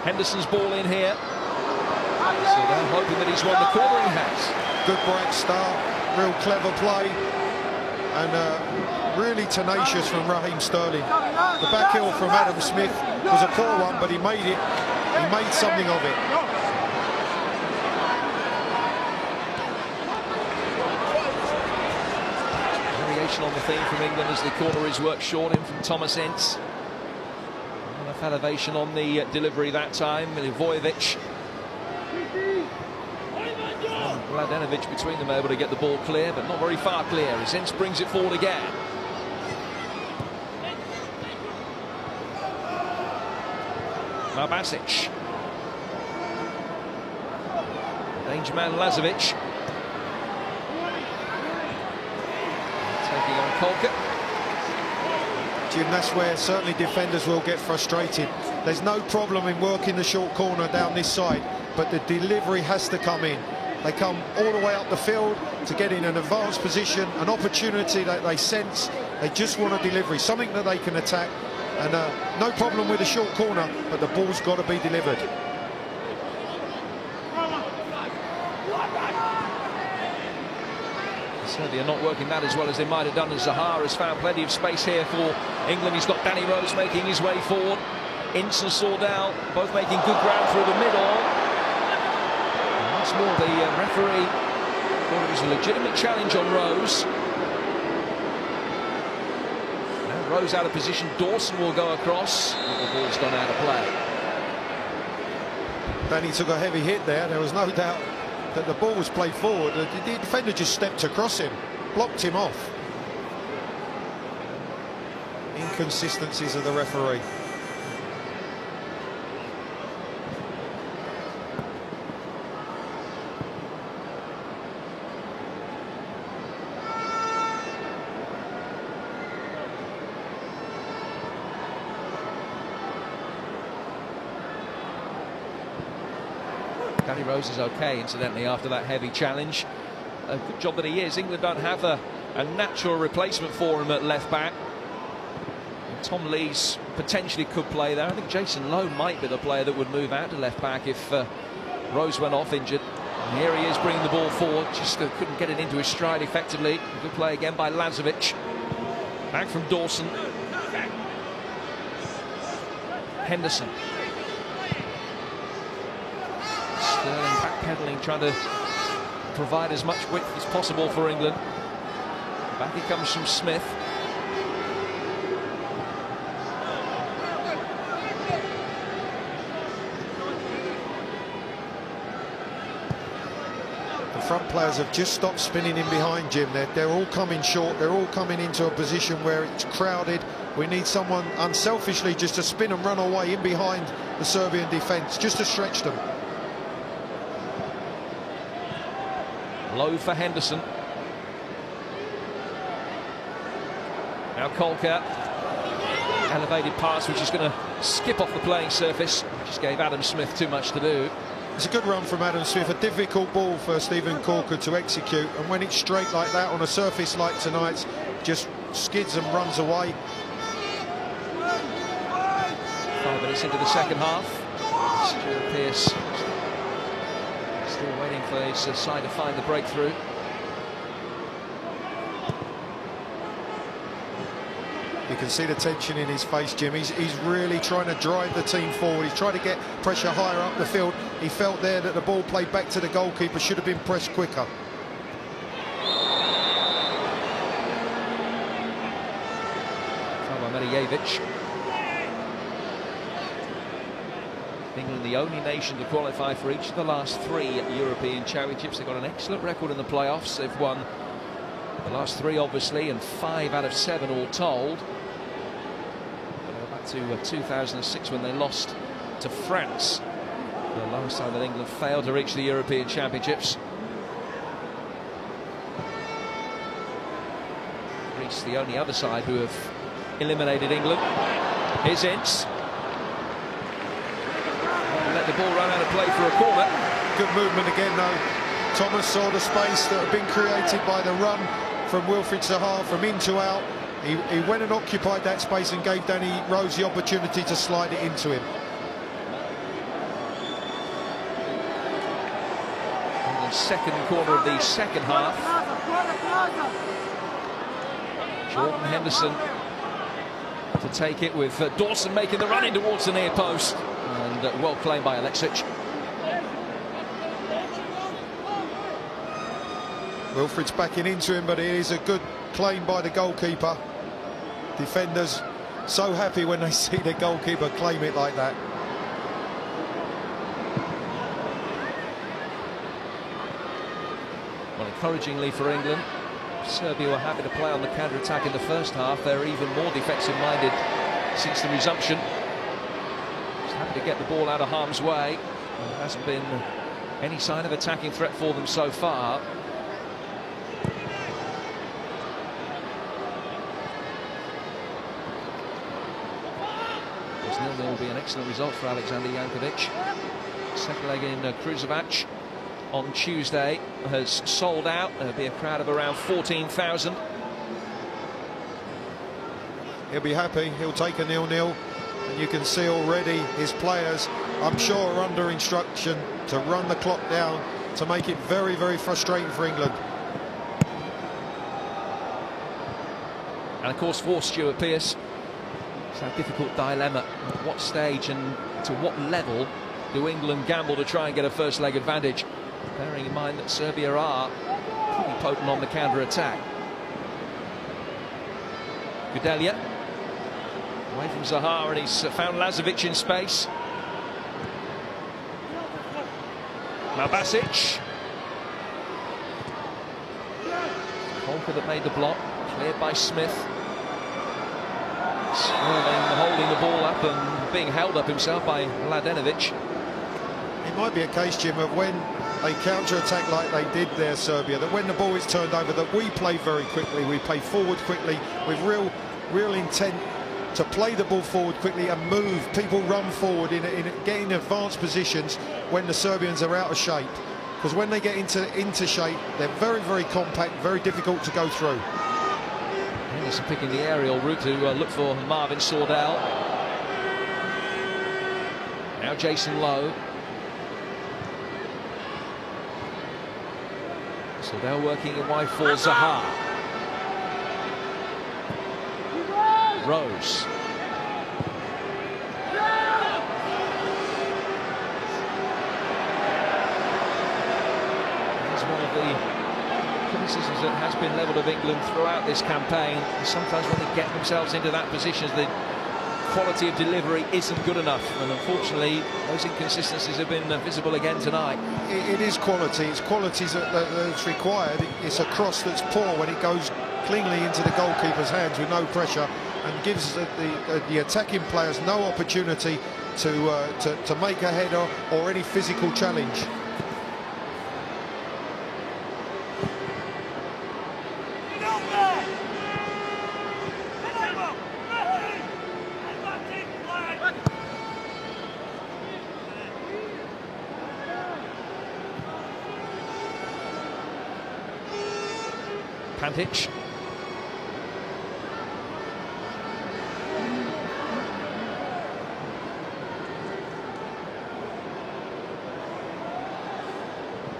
Henderson's ball in here. So they're hoping that he's won the corner. He has. Good bright start, real clever play, and really tenacious from Raheem Sterling. The back heel from Adam Smith was a poor one, but he made it. He made something of it. On the theme from England as the corner is worked short in from Thomas Ince. Enough elevation on the delivery that time. Milivojevic. Mladenovic between them able to get the ball clear, but not very far clear as Ince brings it forward again. Malbasic. Danger man Lazovic. Taking on Causic. Jim, that's where certainly defenders will get frustrated. There's no problem in working the short corner down this side, but the delivery has to come in. They come all the way up the field to get in an advanced position, an opportunity that they sense. They just want a delivery, something that they can attack. And no problem with the short corner, but the ball's got to be delivered. Serbia not working that as well as they might have done, as Zaha has found plenty of space here for England. He's got Danny Rose making his way forward. Ince and Sordell both making good ground through the middle. And once more, the referee thought it was a legitimate challenge on Rose. Now Rose out of position. Dawson will go across. The ball's gone out of play. Danny took a heavy hit there. There was no doubt that the ball was played forward. The defender just stepped across him, blocked him off. Inconsistencies of the referee. Danny Rose is okay, incidentally, after that heavy challenge. A good job that he is. England don't have a natural replacement for him at left back. And Tom Lees potentially could play there. I think Jason Lowe might be the player that would move out to left back if Rose went off injured. And here he is bringing the ball forward. Just couldn't get it into his stride effectively. Good play again by Lazovic. Back from Dawson. Henderson. Sterling backpedaling, trying to provide as much width as possible for England. Back he comes from Smith. The front players have just stopped spinning in behind, Jim. They're all coming short. They're all coming into a position where it's crowded. We need someone unselfishly just to spin and run away in behind the Serbian defence, just to stretch them. Low for Henderson. Now Kolka. Elevated pass which is going to skip off the playing surface. Just gave Adam Smith too much to do. It's a good run from Adam Smith. A difficult ball for Stephen Corker to execute. And when it's straight like that on a surface like tonight's, just skids and runs away. 5 minutes into the second half. Stuart Pearce still waiting for his side to find the breakthrough. You can see the tension in his face, Jim. He's really trying to drive the team forward. He's trying to get pressure higher up the field. He felt there that the ball played back to the goalkeeper should have been pressed quicker. Medojevic. England the only nation to qualify for each of the last 3 European Championships. They've got an excellent record in the playoffs. They've won the last 3 obviously, and 5 out of 7 all told. But go back to 2006 when they lost to France. The last time that England failed to reach the European Championships. Greece, the only other side who have eliminated England. Here's Ince. Let the ball run out of play for a corner. Good movement again, though. Thomas saw the space that had been created by the run from Wilfried Zaha from in to out. He went and occupied that space and gave Danny Rose the opportunity to slide it into him. And the second quarter of the second half. Jordan Henderson to take it with Dawson making the run in towards the near post. And well claimed by Aleksic. Wilfried's backing into him, but it is a good claim by the goalkeeper. Defenders so happy when they see the goalkeeper claim it like that. Well, encouragingly for England, Serbia were happy to play on the counter-attack in the first half. They're even more defensive-minded since the resumption. Just happy to get the ball out of harm's way. There hasn't been any sign of attacking threat for them so far. This 0-0 will be an excellent result for Alexander Jankovic. Second leg in Cruzovac on Tuesday has sold out. There'll be a crowd of around 14,000. He'll be happy. He'll take a 0-0. And you can see already his players, I'm sure, are under instruction to run the clock down to make it very, very frustrating for England. And of course for Stuart Pearce, it's a difficult dilemma. At what stage and to what level do England gamble to try and get a first leg advantage? Bearing in mind that Serbia are pretty potent on the counter-attack. Gudelj away from Zaha, and he's found Lazovic in space. Malbasic. Holker that made the block, cleared by Smith. Sterling holding the ball up and being held up himself by Mladenovic. It might be a case, Jim, of when they counter-attack like they did there, Serbia, that when the ball is turned over, that we play very quickly, we play forward quickly with real intent to play the ball forward quickly and move. People run forward in getting advanced positions when the Serbians are out of shape, because when they get into shape, they're very, very compact, very difficult to go through. Henderson picking the aerial route to look for Marvin Sordell. Now Jason Lowe. Sordell working in wide for Zaha. Rose. That's one of the criticisms that has been levelled of England throughout this campaign. Sometimes when they get themselves into that position, the quality of delivery isn't good enough, and unfortunately those inconsistencies have been visible again tonight. It is quality. It's qualities that's required. It's a cross that's poor when it goes cleanly into the goalkeeper's hands with no pressure, and gives the attacking players no opportunity to make a header or any physical challenge. Pantic.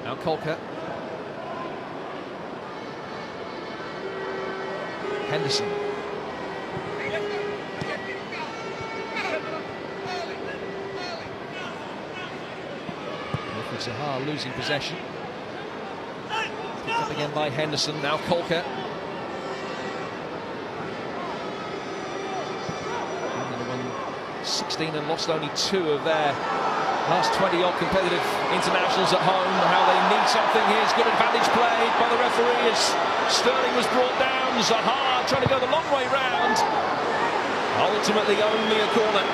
Now Kolka. Henderson. Zaha losing possession. Picked up again by Henderson. Now Kolka. 16 and lost only 2 of their last 20-odd competitive internationals at home. How they need something. Here's good advantage played by the referee as Sterling was brought down. Zaha trying to go the long way round. Ultimately only a corner.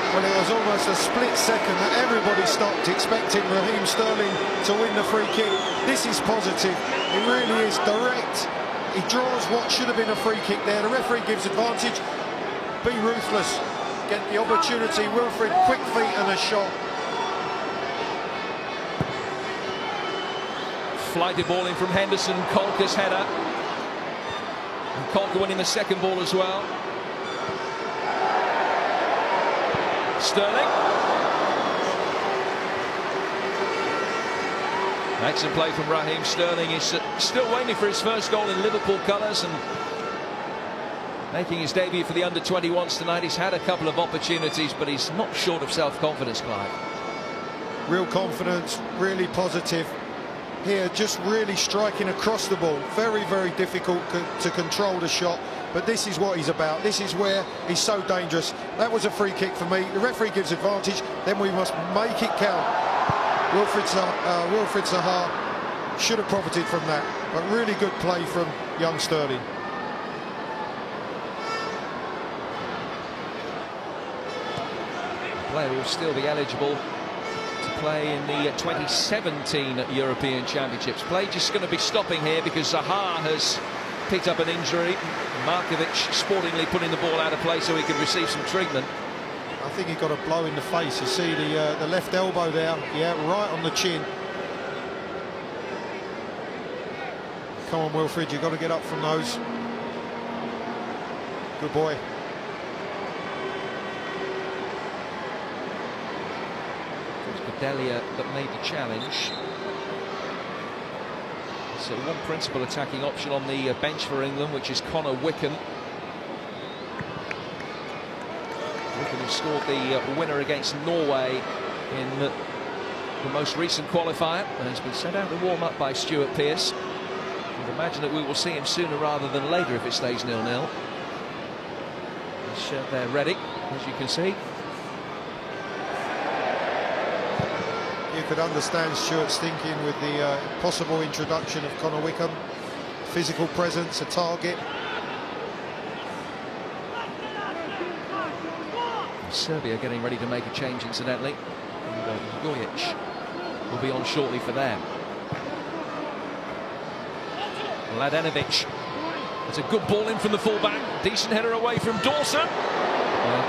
Well, it was almost a split second that everybody stopped, expecting Raheem Sterling to win the free kick. This is positive. It really is direct. He draws what should have been a free kick there. The referee gives advantage. Be ruthless. Get the opportunity. Wilfred, quick feet and a shot. Flighted ball in from Henderson. Kolka's header. And Kolka winning the second ball as well. Sterling. Excellent play from Raheem Sterling. He's still waiting for his first goal in Liverpool colours and making his debut for the under-21s tonight. He's had a couple of opportunities, but he's not short of self-confidence, Clive. Real confidence, really positive. Here, just really striking across the ball. Very, very difficult to control the shot, but this is what he's about. This is where he's so dangerous. That was a free kick for me. The referee gives advantage, then we must make it count. Wilfred Zaha should have profited from that, but really good play from young Sterling. The player will still be eligible to play in the 2017 European Championships. Play just going to be stopping here because Zaha has picked up an injury. Markovic sportingly putting the ball out of play so he can receive some treatment. I think he got a blow in the face. You see the left elbow there, yeah, right on the chin. Come on, Wilfred, you've got to get up from those. Good boy. Gudelj that made the challenge. So one principal attacking option on the bench for England, which is Connor Wickham. Wickham has scored the winner against Norway in the most recent qualifier and has been sent out to warm up by Stuart Pearce. I'd imagine that we will see him sooner rather than later if it stays 0-0. His shirt there ready, as you can see. You could understand Stuart's thinking with the possible introduction of Connor Wickham. Physical presence, a target. Serbia getting ready to make a change, incidentally. And Milunovic will be on shortly for them. Mladenovic. It's a good ball in from the fullback. Decent header away from Dawson.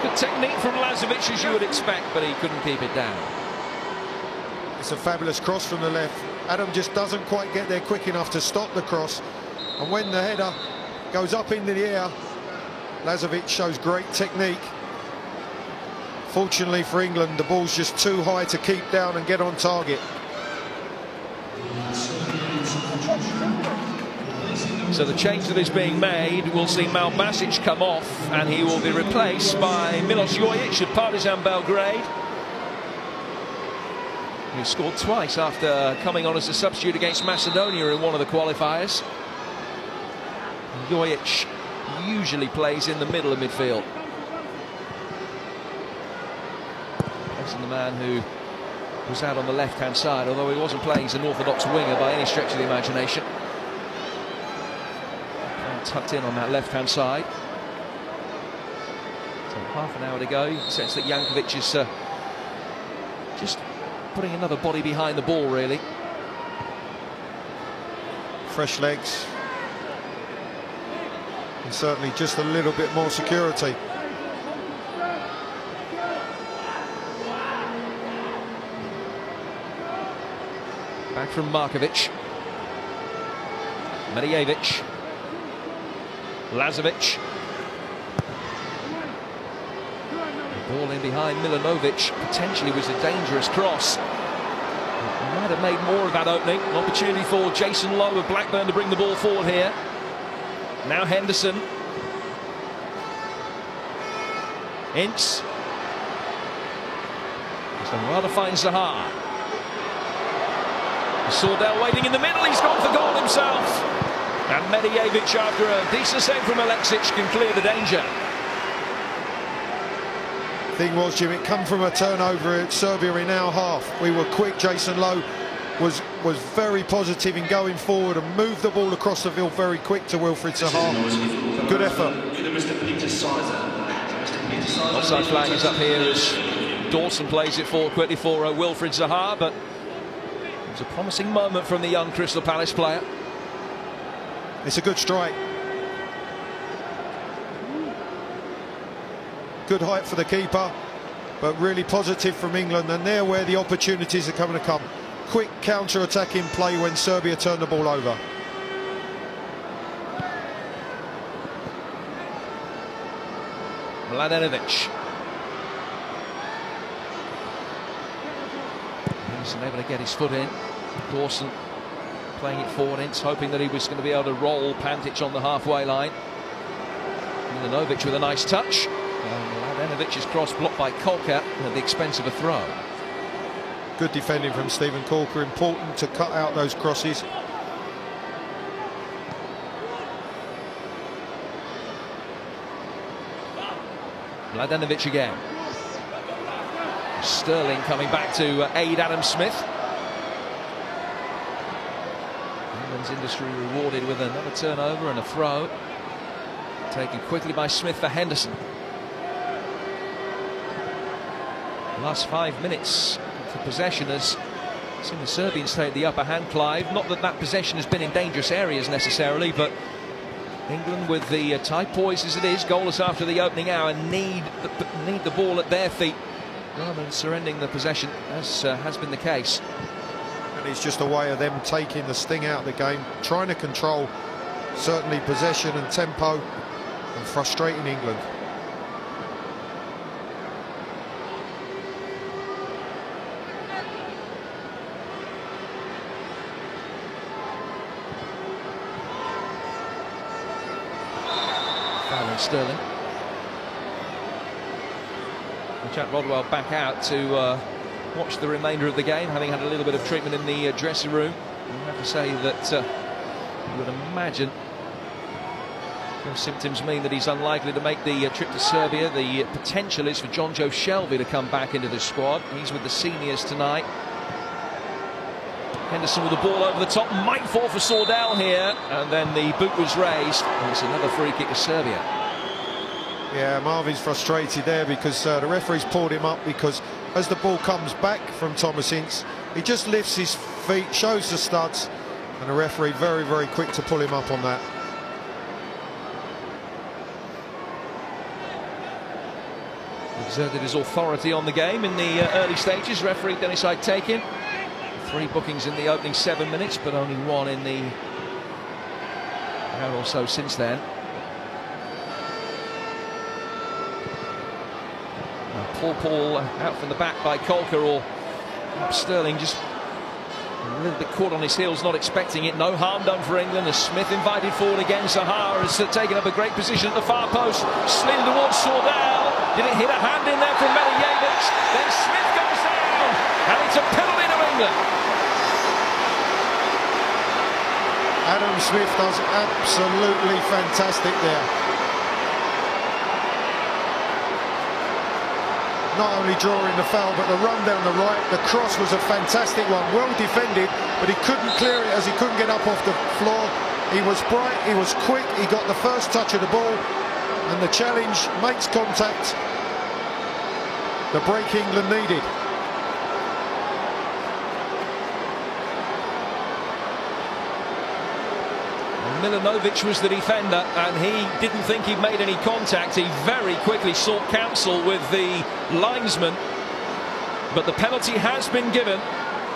Good technique from Lazovic, as you would expect, but he couldn't keep it down. It's a fabulous cross from the left. Adam just doesn't quite get there quick enough to stop the cross. And when the header goes up into the air, Lazovic shows great technique. Fortunately for England, the ball's just too high to keep down and get on target. So the change that is being made, we'll see Malbasic come off and he will be replaced by Milunovic at Partizan Belgrade. He scored twice after coming on as a substitute against Macedonia in one of the qualifiers. Milunovic usually plays in the middle of midfield. That's the man who was out on the left-hand side, although he wasn't playing as an orthodox winger by any stretch of the imagination. Tucked in on that left-hand side. So half an hour to go. You sense that Jankovic is just putting another body behind the ball, really. Fresh legs. And certainly just a little bit more security. Back from Markovic. Medojevic. Lazovic. The ball in behind Milunovic potentially was a dangerous cross. Might have made more of that opening. An opportunity for Jason Lowe of Blackburn to bring the ball forward here. Now Henderson. Ince. Rather finds Zaha. Sordell waiting in the middle. He's gone for goal himself. And Medojevic, after a decent save from Aleksic, can clear the danger. Thing was, Jim, it come from a turnover at Serbia in our half. We were quick. Jason Lowe was very positive in going forward and moved the ball across the field very quick to Wilfred Zaha. Good effort. Offside flag is up here as Dawson plays it forward quickly for Wilfried Zaha, but it was a promising moment from the young Crystal Palace player. It's a good strike. Good height for the keeper, but really positive from England, and there where the opportunities are coming to come. Quick counter-attacking play when Serbia turned the ball over. Mladenovic. Henderson able to get his foot in. Dawson playing it forward, Ince hoping that he was going to be able to roll Pantic on the halfway line. Milunovic with a nice touch. Mladenovic's cross blocked by Kolka at the expense of a throw. Good defending from Stephen Kolka, important to cut out those crosses. Mladenovic again. Sterling coming back to aid Adam Smith. England's industry rewarded with another turnover and a throw. Taken quickly by Smith for Henderson. The last 5 minutes for possession has seen the Serbians take the upper hand, Clive. Not that possession has been in dangerous areas necessarily, but England, with the tight poise as it is, goalless after the opening hour, need the ball at their feet rather than surrendering the possession, as has been the case. And it's just a way of them taking the sting out of the game, trying to control certainly possession and tempo, and frustrating England. Sterling. Jack Rodwell back out to watch the remainder of the game, having had a little bit of treatment in the dressing room. I have to say that you would imagine those symptoms mean that he's unlikely to make the trip to Serbia. The potential is for John Joe Shelby to come back into the squad. He's with the seniors tonight. Henderson with the ball over the top, might fall for Sordell here, and then the boot was raised. And it's another free kick to Serbia. Yeah, Marvin's frustrated there because the referee's pulled him up, because as the ball comes back from Thomas Ince, he just lifts his feet, shows the studs, and the referee very, very quick to pull him up on that. Exerted his authority on the game in the early stages. Referee Dennis taken. 3 bookings in the opening 7 minutes, but only 1 in the hour or so since then. Paul out from the back by Kolka, or Sterling just a little bit caught on his heels, not expecting it. No harm done for England as Smith invited forward again. Zaha has taken up a great position at the far post, slid towards Sordell. Did it hit a hand in there from Medojevic? Then Smith goes down, and it's a penalty to England. Adam Smith does absolutely fantastic there. Not only drawing the foul, but the run down the right, the cross was a fantastic one, well defended, but he couldn't clear it as he couldn't get up off the floor. He was bright, he was quick, he got the first touch of the ball, and the challenge makes contact. The break England needed. Milunovic was the defender, and he didn't think he'd made any contact. He very quickly sought counsel with the linesman, but the penalty has been given,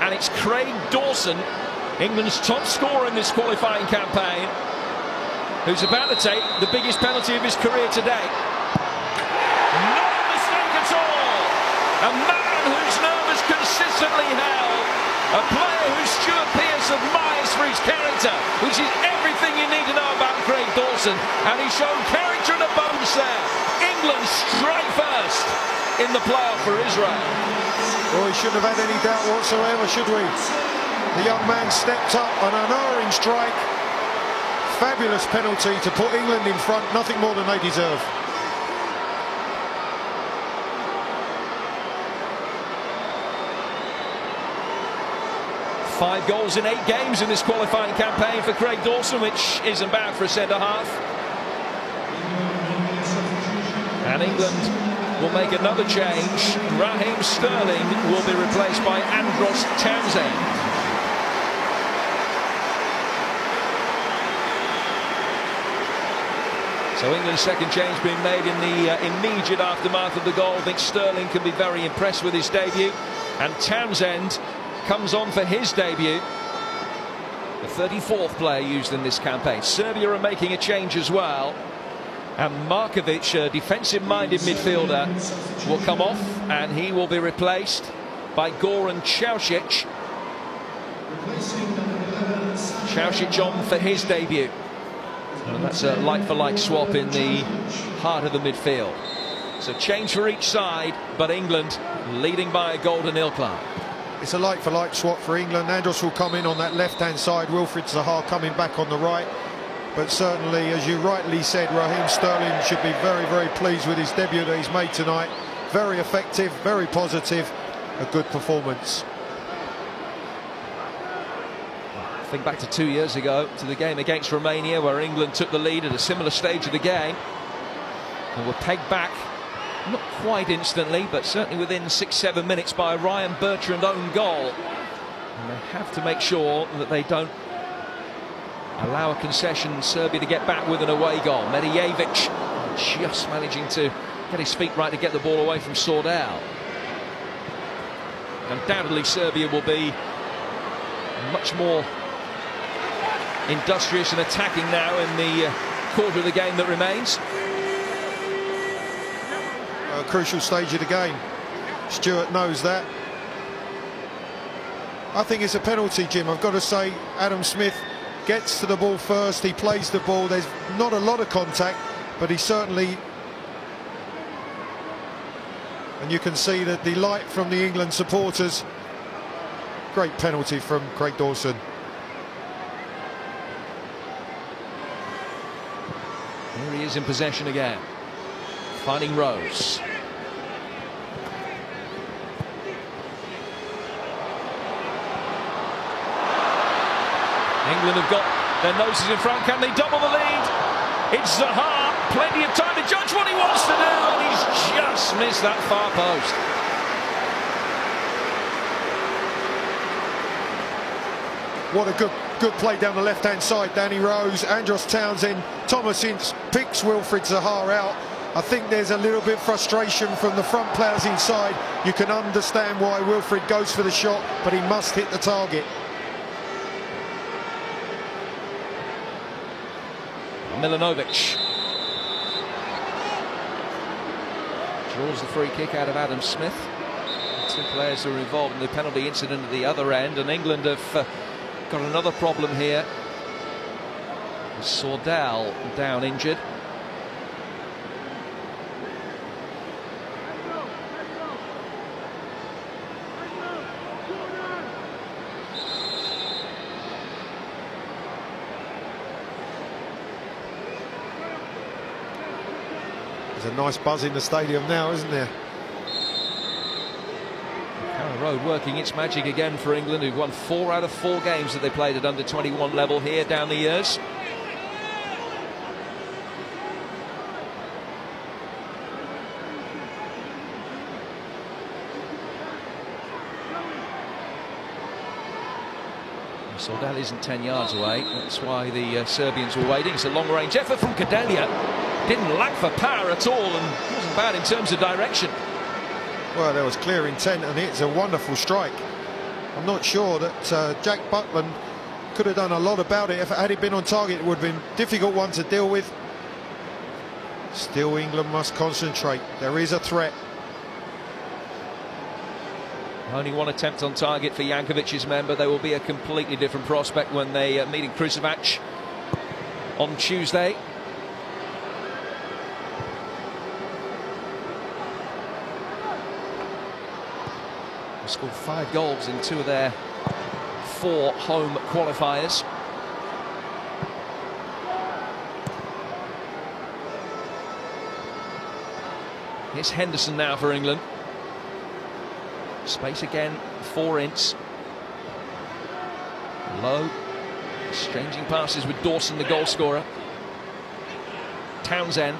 and it's Craig Dawson, England's top scorer in this qualifying campaign, who's about to take the biggest penalty of his career today. No mistake at all. A man whose nerve is consistently held. A player who Stuart Pearce admires for his character, which is everything you need to know about Craig Dawson. And he's shown character and abundance there. England strike first in the playoff for Israel. Well, we shouldn't have had any doubt whatsoever, should we? The young man stepped up on an unerring strike. Fabulous penalty to put England in front, nothing more than they deserve. Five goals in 8 games in this qualifying campaign for Craig Dawson, which isn't bad for a centre-half. And England will make another change. Raheem Sterling will be replaced by Andros Townsend. So England's second change being made in the immediate aftermath of the goal. I think Sterling can be very impressed with his debut. And Townsend comes on for his debut. The 34th player used in this campaign. Serbia are making a change as well. And Markovic, a defensive-minded midfielder, will come off. And he will be replaced by Goran Causic. Causic on for his debut. And that's a like-for-like swap in the heart of the midfield. So change for each side, but England leading by a goal to nil, Clark. It's a like-for-like swap for England. Andros will come in on that left-hand side. Wilfried Zaha coming back on the right. But certainly, as you rightly said, Raheem Sterling should be very, very pleased with his debut that he's made tonight. Very effective, very positive, a good performance. Think back to 2 years ago, to the game against Romania, where England took the lead at a similar stage of the game and were pegged back, not quite instantly, but certainly within 6-7 minutes by a Ryan Bertrand own goal. And they have to make sure that they don't allow a concession, Serbia, to get back with an away goal. Medojevic just managing to get his feet right to get the ball away from Sordell. Undoubtedly Serbia will be much more industrious and attacking now in the quarter of the game that remains. A crucial stage of the game. Stewart knows that. I think it's a penalty, Jim. I've got to say, Adam Smith gets to the ball first. He plays the ball. There's not a lot of contact, but he certainly... And you can see the delight from the England supporters. Great penalty from Craig Dawson. Here he is in possession again, finding Rose. England have got their noses in front. Can they double the lead? It's Zaha. Plenty of time to judge what he wants to do, and he's just missed that far post. What a good play down the left-hand side. Danny Rose, Andros Townsend, Thomas Ince picks Wilfried Zaha out. I think there's a little bit of frustration from the front players inside. You can understand why Wilfried goes for the shot, but he must hit the target. Milunovic draws the free kick out of Adam Smith. Two players who are involved in the penalty incident at the other end, and England have got another problem here. Sordell down injured. There's a nice buzz in the stadium now, isn't there? Carrow working its magic again for England, who've won 4 out of 4 games that they played at under-21 level here down the years. Sordell isn't 10 yards away. That's why the Serbians were waiting. It's a long-range effort from Gudelj15. Didn't lack for power at all, and wasn't bad in terms of direction. Well, there was clear intent, and it's a wonderful strike. I'm not sure that Jack Buckland could have done a lot about it. If it had been on target, it would have been a difficult one to deal with. Still, England must concentrate. There is a threat. Only one attempt on target for Jankovic's men, but they will be a completely different prospect when they meet in Kruševac on Tuesday. They scored 5 goals in 2 of their 4 home qualifiers. Here's Henderson now for England. Space again for Ince. Lowe exchanging passes with Dawson, the goal scorer. Townsend.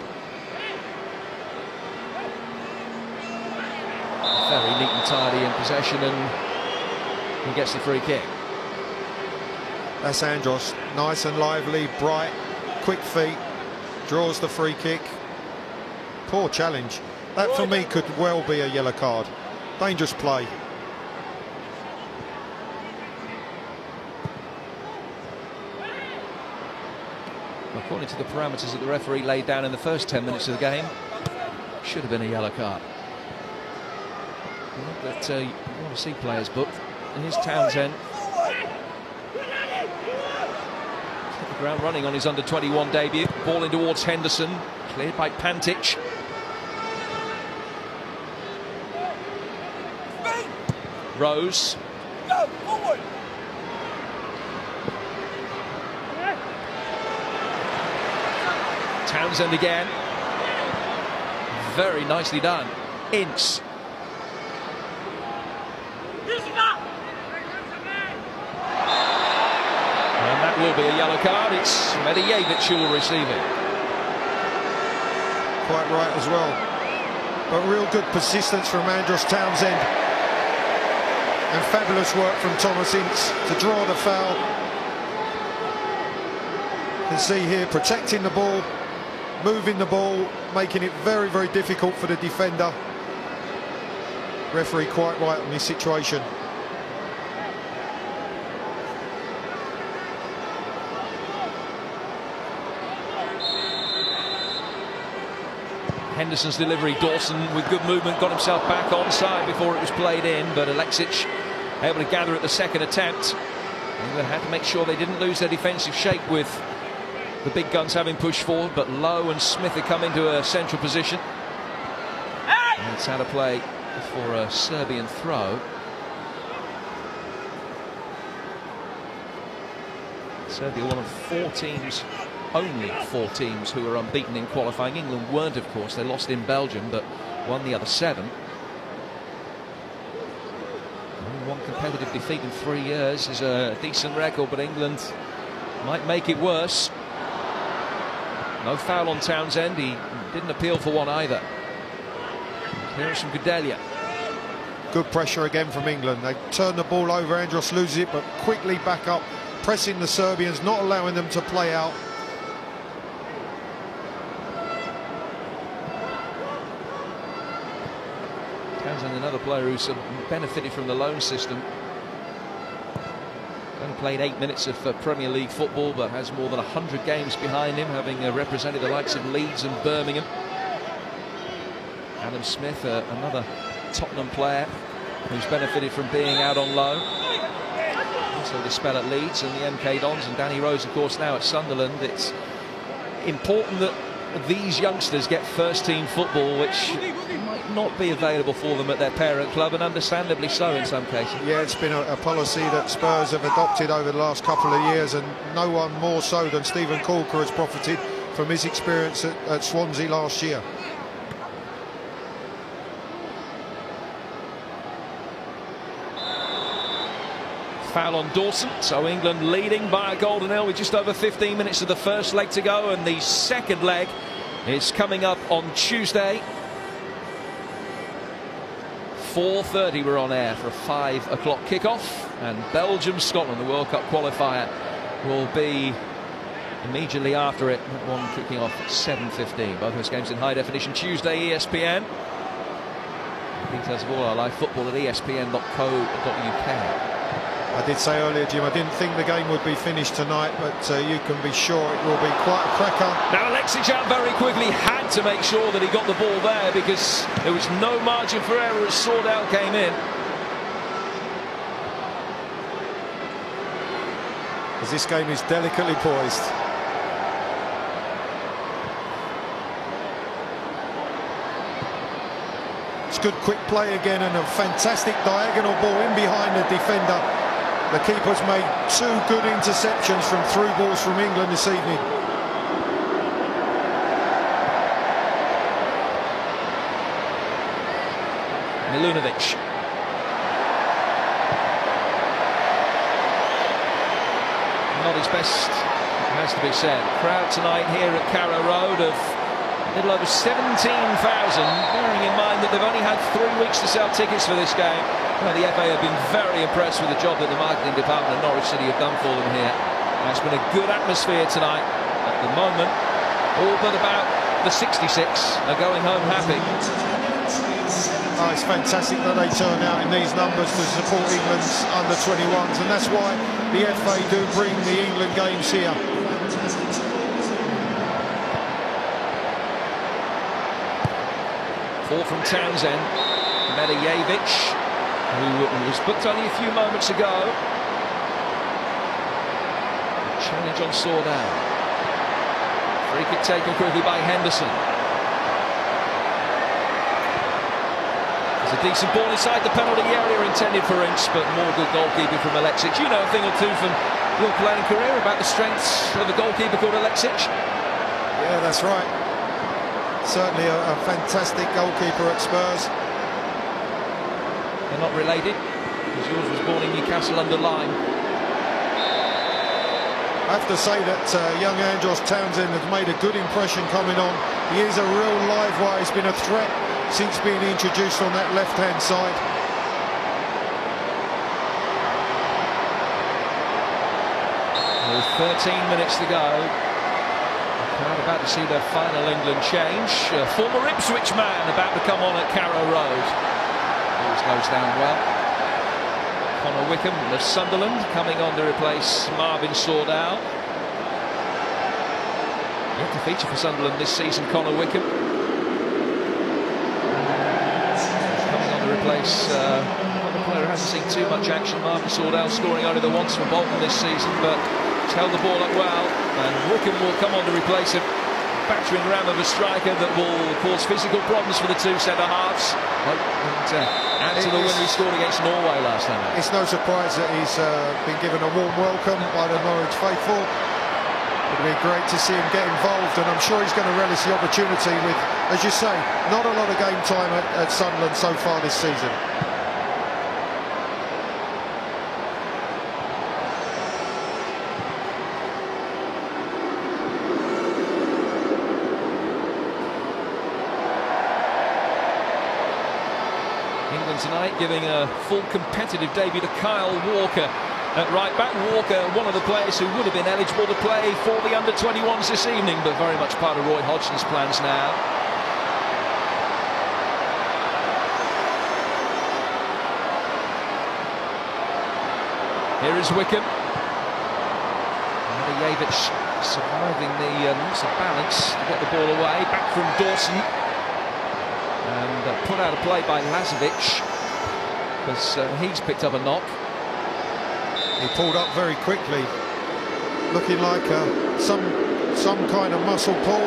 untidy in possession, and he gets the free kick. That's Andros, nice and lively, bright, quick feet, draws the free kick. Poor challenge. That for me could well be a yellow card. Dangerous play. According to the parameters that the referee laid down in the first 10 minutes of the game, should have been a yellow card. But you want to see players booked. And here's Townsend. Hit the ground running on his under-21 debut. Ball in towards Henderson. Cleared by Pantic. Rose. Go forward. Townsend again. Very nicely done. Ince. And that will be a yellow card. It's Medojevic who will receive it. Quite right as well. But real good persistence from Andros Townsend. And fabulous work from Thomas Ince to draw the foul. You can see here protecting the ball, moving the ball, making it very, very difficult for the defender. Referee quite right on this situation. Henderson's delivery, Dawson with good movement got himself back onside before it was played in, but Aleksic able to gather at the second attempt. England had to make sure they didn't lose their defensive shape with the big guns having pushed forward, but Lowe and Smith have come into a central position. And it's out of play for a Serbian throw. Serbia, one of 4 teams, only 4 teams who are unbeaten in qualifying. England weren't, of course. They lost in Belgium, but won the other 7. Only 1 competitive defeat in 3 years is a decent record, but England might make it worse. No foul on Townsend. He didn't appeal for one either. Here is from Gudelj. Good pressure again from England. They turn the ball over, Andros loses it, but quickly back up, pressing the Serbians, not allowing them to play out. Townsend, another player who's benefited from the loan system. Only played 8 minutes of Premier League football, but has more than 100 games behind him, having represented the likes of Leeds and Birmingham. Adam Smith, another Tottenham player who's benefited from being out on loan. Also the spell at Leeds and the MK Dons, and Danny Rose, of course, now at Sunderland. It's important that these youngsters get first-team football, which might not be available for them at their parent club, and understandably so in some cases. Yeah, it's been a policy that Spurs have adopted over the last couple of years, and no one more so than Stephen Corker has profited from his experience at Swansea last year. Foul on Dawson, so England leading by a goal to nil with just over 15 minutes of the first leg to go, and the second leg is coming up on Tuesday. 4:30 we're on air for a 5 o'clock kickoff, and Belgium-Scotland, the World Cup qualifier, will be immediately after it. That one kicking off at 7:15. Both those games in high definition. Tuesday, ESPN. Details of all our live football at espn.co.uk. I did say earlier, Jim, I didn't think the game would be finished tonight, but you can be sure it will be quite a cracker. Now Aleksic very quickly had to make sure that he got the ball there, because there was no margin for error as Sordell came in. As this game is delicately poised. It's good quick play again, and a fantastic diagonal ball in behind the defender. The keeper's made 2 good interceptions from through balls from England this evening. Milunovic. Not his best, it has to be said. Crowd tonight here at Carrow Road have little over 17,000, bearing in mind that they've only had 3 weeks to sell tickets for this game. Well, the FA have been very impressed with the job that the marketing department at Norwich City have done for them here. It's been a good atmosphere tonight. At the moment, all but about the 66 are going home happy. Oh, it's fantastic that they turn out in these numbers to support England's under-21s, and that's why the FA do bring the England games here. Four from Townsend. Medojevic, who was booked only a few moments ago. Challenge on Sordell. Free kick taken quickly by Henderson. There's a decent ball inside the penalty area intended for Ince, but more good goalkeeping from Aleksic. You know a thing or two from your playing career about the strengths of a goalkeeper called Aleksic. Yeah, that's right. Certainly a fantastic goalkeeper at Spurs. They're not related, because yours was born in Newcastle under Lyme. I have to say that young Andros Townsend has made a good impression coming on. He is a real live wire. He's been a threat since being introduced on that left-hand side. With 13 minutes to go. The crowd about to see their final England change. Former Ipswich man about to come on at Carrow Road. Always goes down well. Connor Wickham of Sunderland coming on to replace Marvin Sordell. Yet to feature for Sunderland this season, Connor Wickham. Coming on to replace another player who hasn't seen too much action, Marvin Sordell, scoring only the once for Bolton this season, but he's held the ball up well, and Wickham will come on to replace him. Battering ram of a striker that will cause physical problems for the two centre-halves. Add to the win he scored against Norway last time. It's no surprise that he's been given a warm welcome by the Norwich faithful. It'll be great to see him get involved, and I'm sure he's going to relish the opportunity with, as you say, not a lot of game time at Sunderland so far this season. Tonight, giving a full competitive debut to Kyle Walker at right back. Walker, one of the players who would have been eligible to play for the under-21s this evening, but very much part of Roy Hodgson's plans now. Here is Wickham. Milunovic surviving the loss of balance to get the ball away. Back from Dawson. And put out of play by Lazovic, because he's picked up a knock. He pulled up very quickly, looking like some kind of muscle pull.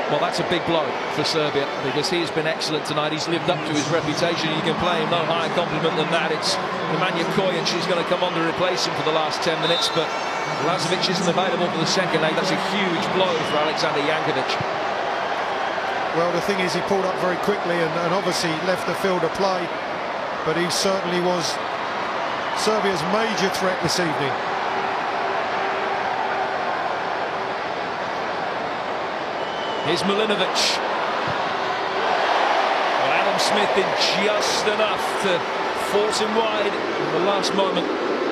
Well, that's a big blow for Serbia, because he's been excellent tonight. He's lived up to his reputation. You can play him no higher compliment than that. It's Nemanja Kojic who's going to come on to replace him for the last 10 minutes, but Lazovic isn't available for the second leg. That's a huge blow for Alexander Jankovic. Well, the thing is, he pulled up very quickly and obviously left the field of play, but he certainly was Serbia's major threat this evening. Here's Milunovic. Well, Adam Smith did just enough to force him wide in the last moment.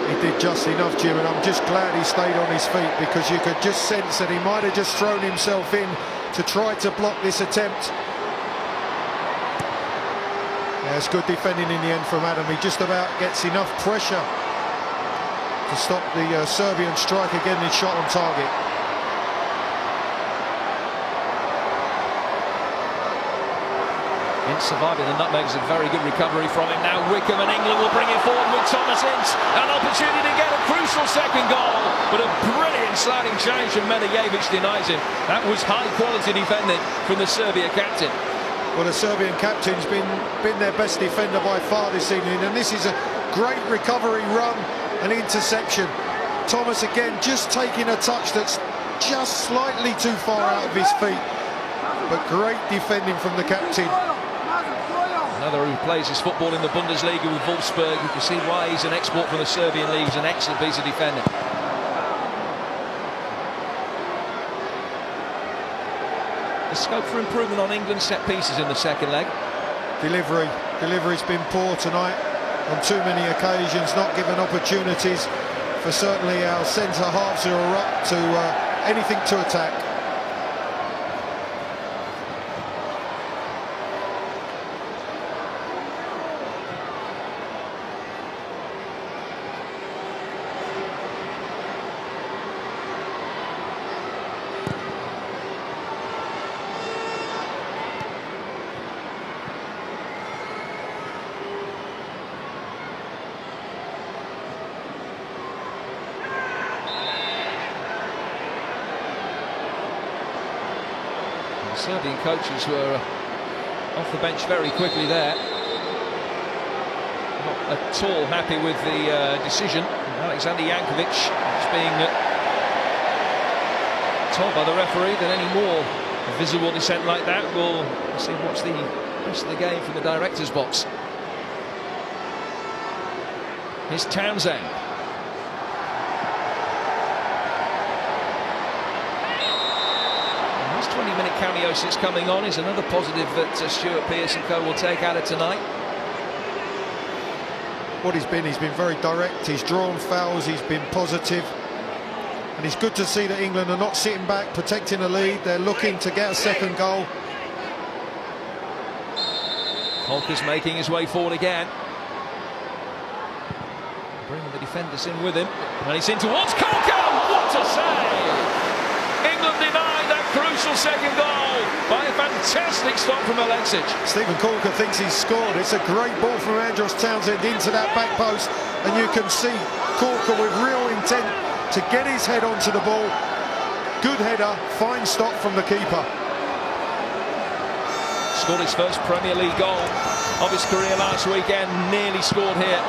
He did just enough, Jim, and I'm just glad he stayed on his feet, because you could just sense that he might have just thrown himself in to try to block this attempt. Yeah, it's good defending in the end from Adam. He just about gets enough pressure to stop the Serbian striker getting his shot on target. Ince surviving the nutmeg is a very good recovery from him. Now Wickham, and England will bring it forward with Thomas Ince. An opportunity to get a crucial second goal, but a brilliant sliding change from Medojevic denies him. That was high quality defending from the Serbia captain. Well, the Serbian captain's been their best defender by far this evening, and this is a great recovery run and interception. Thomas again just taking a touch that's just slightly too far out of his feet, but great defending from the captain. Another who plays his football in the Bundesliga with Wolfsburg. You can see why he's an export from the Serbian league. He's an excellent piece of defending. There's scope for improvement on England's set pieces in the second leg. Delivery's been poor tonight on too many occasions, not given opportunities for certainly our centre halves who are up to anything to attack. Serbian coaches were off the bench very quickly there. Not at all happy with the decision. Alexander Jankovic is being told by the referee that any more visible dissent like that will see watch the rest of the game from the director's box. Here's Townsend. 20-minute cameo since coming on is another positive that Stuart Pearce and co will take out of tonight. What he's been very direct, he's drawn fouls, he's been positive. And it's good to see that England are not sitting back, protecting a lead, they're looking to get a second goal. Holker's making his way forward again. Bringing the defenders in with him. And he's in towards Colker! What a save! England denied that crucial second goal by a fantastic stop from Aleksic. Stephen Colker thinks he's scored. It's a great ball from Andros Townsend into that back post, and you can see Colker with real intent to get his head onto the ball. Good header, fine stop from the keeper. Scored his first Premier League goal of his career last weekend, nearly scored here.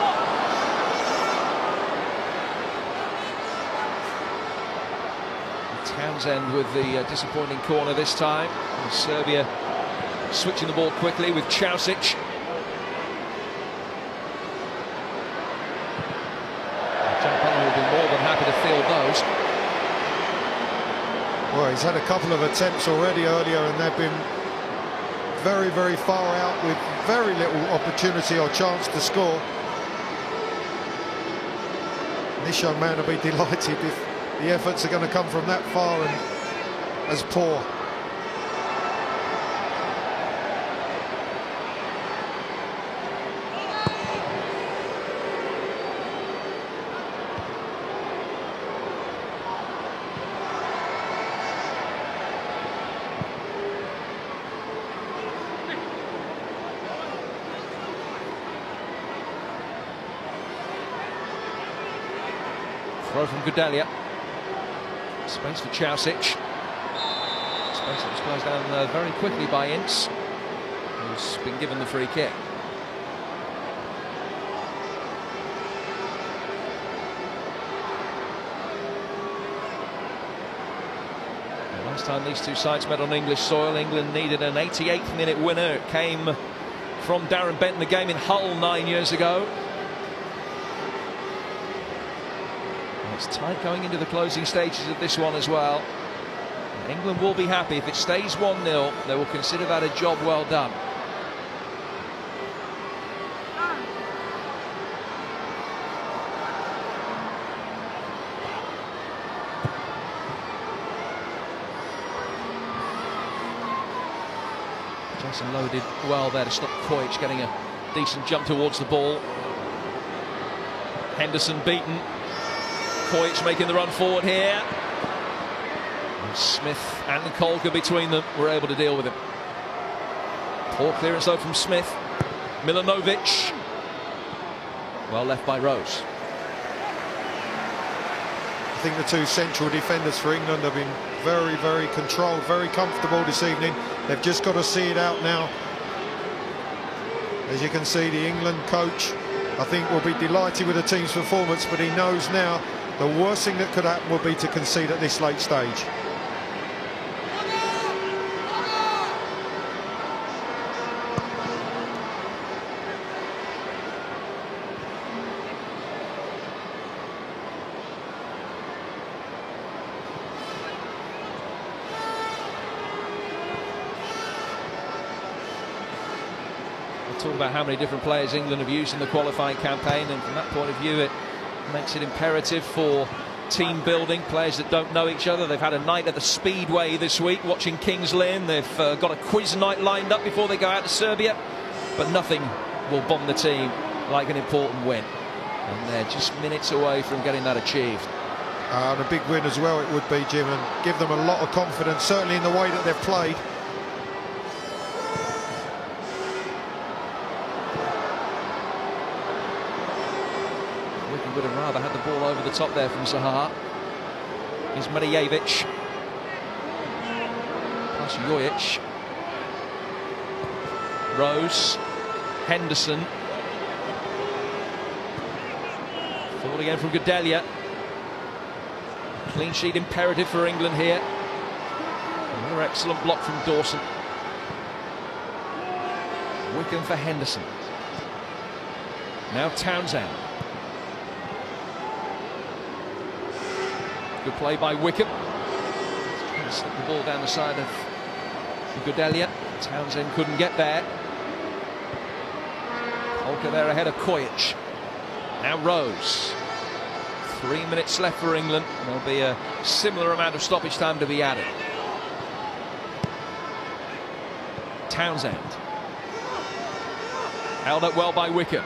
Townsend with the disappointing corner this time. And Serbia switching the ball quickly with Causic. Gianpaolo will be more than happy to field those. Well, he's had a couple of attempts already earlier, and they've been very, very far out with very little opportunity or chance to score. And this young man will be delighted if the efforts are going to come from that far and as poor. Throw from Gudelj. Space for Causic. Space that was closed down very quickly by Ince, who's been given the free kick. The last time these two sides met on English soil, England needed an 88th minute winner. It came from Darren Bent in the game in Hull 9 years ago. It's tight going into the closing stages of this one as well. England will be happy if it stays 1-0. They will consider that a job well done. Jason Lowe did well there to stop Causic getting a decent jump towards the ball. Henderson beaten. Causic making the run forward here. And Smith and Colker between them were able to deal with him. Poor clearance though from Smith. Milunovic. Well left by Rose. I think the two central defenders for England have been very, very controlled, very comfortable this evening. They've just got to see it out now. As you can see, the England coach, I think, will be delighted with the team's performance, but he knows now the worst thing that could happen would be to concede at this late stage. We'll talk about how many different players England have used in the qualifying campaign, and from that point of view, it makes it imperative for team building. Players that don't know each other. They've had a night at the Speedway this week watching Kings Lynn. They've got a quiz night lined up before they go out to Serbia, but nothing will bond the team like an important win, and they're just minutes away from getting that achieved. And a big win as well it would be, Jim, and give them a lot of confidence, certainly in the way that they've played. Wickham would have rather had the ball over the top there from Zaha. Here's Medojevic. Plus Jojic. Rose. Henderson. Forward again from Gudelj. Clean sheet imperative for England here. Another excellent block from Dawson. Wickham for Henderson. Now Townsend. Good play by Wickham. Trying to slip the ball down the side of Gudelj. Townsend couldn't get there. Polka there ahead of Causic. Now Rose. 3 minutes left for England. There'll be a similar amount of stoppage time to be added. Townsend. Held up well by Wickham.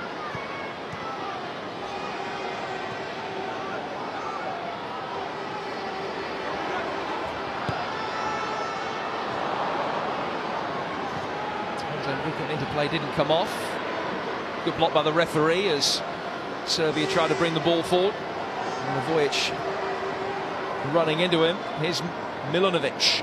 Townsend Wickham into play, didn't come off. Good block by the referee as Serbia tried to bring the ball forward. Milivojevic running into him. Here's Milunovic.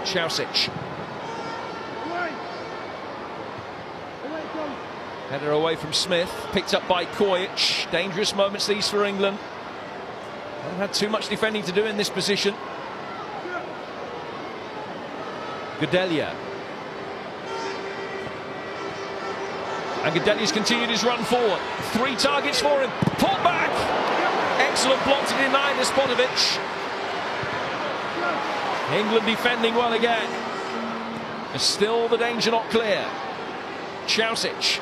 Causic. Header away from Smith. Picked up by Causic. Dangerous moments these for England. Haven't had too much defending to do in this position. Gudelj. And Gudelj's continued his run forward. 3 targets for him. Pulled back. Excellent block to deny Despotovic. England defending well again. There's still the danger not clear. Causic.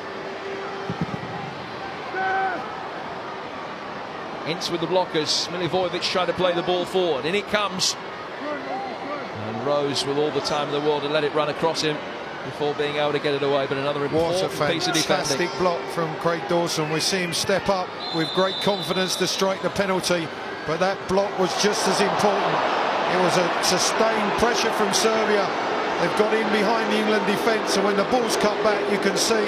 Ince with the blockers. Milivojevic trying to play the ball forward. In it comes. And Rose with all the time in the world to let it run across him before being able to get it away, but another important piece of defending. Fantastic block from Craig Dawson. We see him step up with great confidence to strike the penalty, but that block was just as important. It was a sustained pressure from Serbia. They've got in behind the England defence, and when the ball's cut back, you can see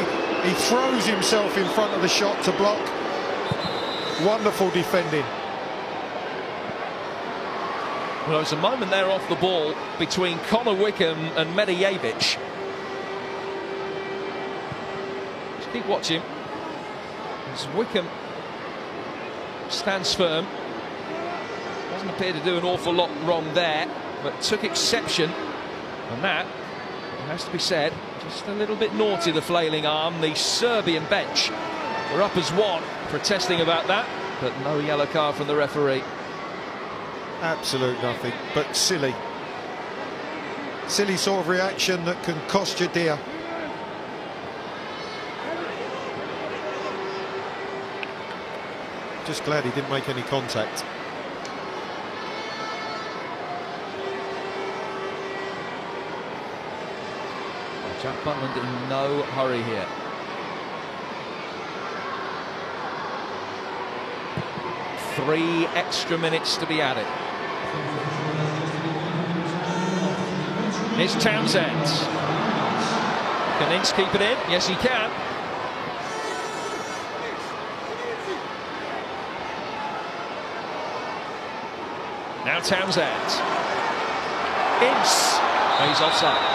he throws himself in front of the shot to block. Wonderful defending. Well, there's a moment there off the ball between Connor Wickham and Medojevic. Just keep watching. As Wickham stands firm. Doesn't appear to do an awful lot wrong there, but took exception. And that, it has to be said, just a little bit naughty, the flailing arm. The Serbian bench were up as one, protesting about that, but no yellow card from the referee. Absolute nothing, but silly. Silly sort of reaction that can cost you dear. Just glad he didn't make any contact. Jack Butland in no hurry here. Three extra minutes to be added. Here's Townsend. Can Ince keep it in? Yes, he can. Now Townsend. Ince. He's offside.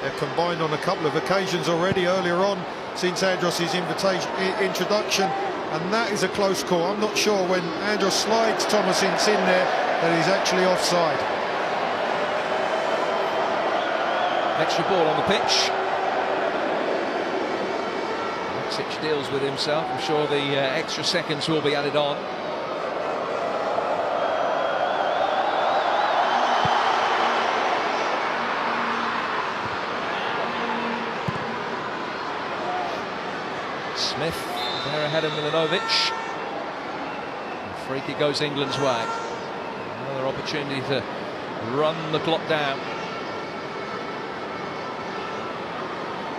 They've combined on a couple of occasions already earlier on since Andros's introduction, and that is a close call. I'm not sure when Andros slides Thomas Ince in there that he's actually offside. Extra ball on the pitch. Aleksic deals with himself. I'm sure the extra seconds will be added on. Smith there ahead of Milunovic. Free kick goes England's way. Another opportunity to run the clock down.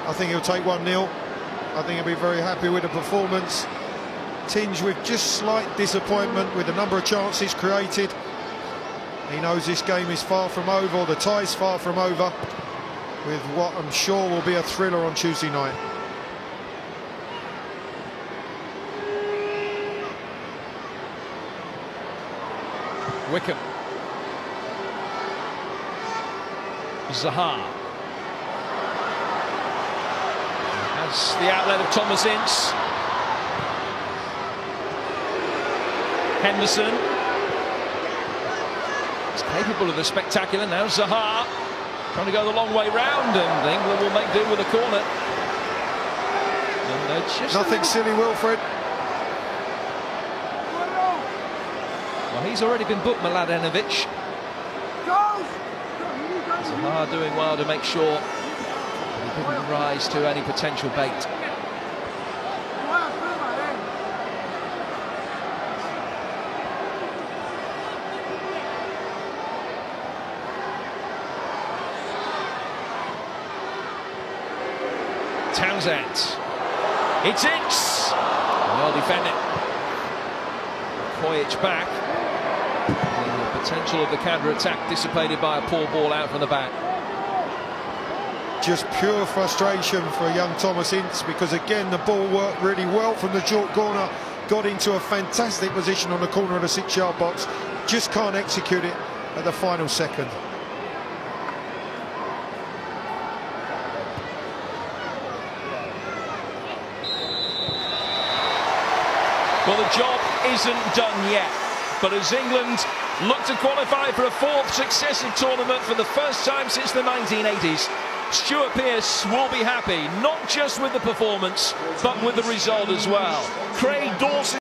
I think he'll take 1-0. I think he'll be very happy with the performance. Tinged with just slight disappointment with the number of chances created. He knows this game is far from over, or the tie's far from over, with what I'm sure will be a thriller on Tuesday night. Wickham. Zaha. Has the outlet of Thomas Ince. Henderson. He's capable of the spectacular now. Zaha trying to go the long way round, and England will make do with a corner. And just nothing silly, Wilfred. Well, he's already been booked, Mladenovic. Zaha doing well to make sure he didn't rise to any potential bait. Townsend. It's Ince. Well defended. Kojic back. The potential of the counter-attack dissipated by a poor ball out from the back. Just pure frustration for young Thomas Ince, because again the ball worked really well from the short corner, got into a fantastic position on the corner of the 6-yard box, just can't execute it at the final second. Well, the job isn't done yet, but as England look to qualify for a 4th successive tournament for the first time since the 1980s, Stuart Pearce will be happy, not just with the performance, but with the result as well. Craig Dawson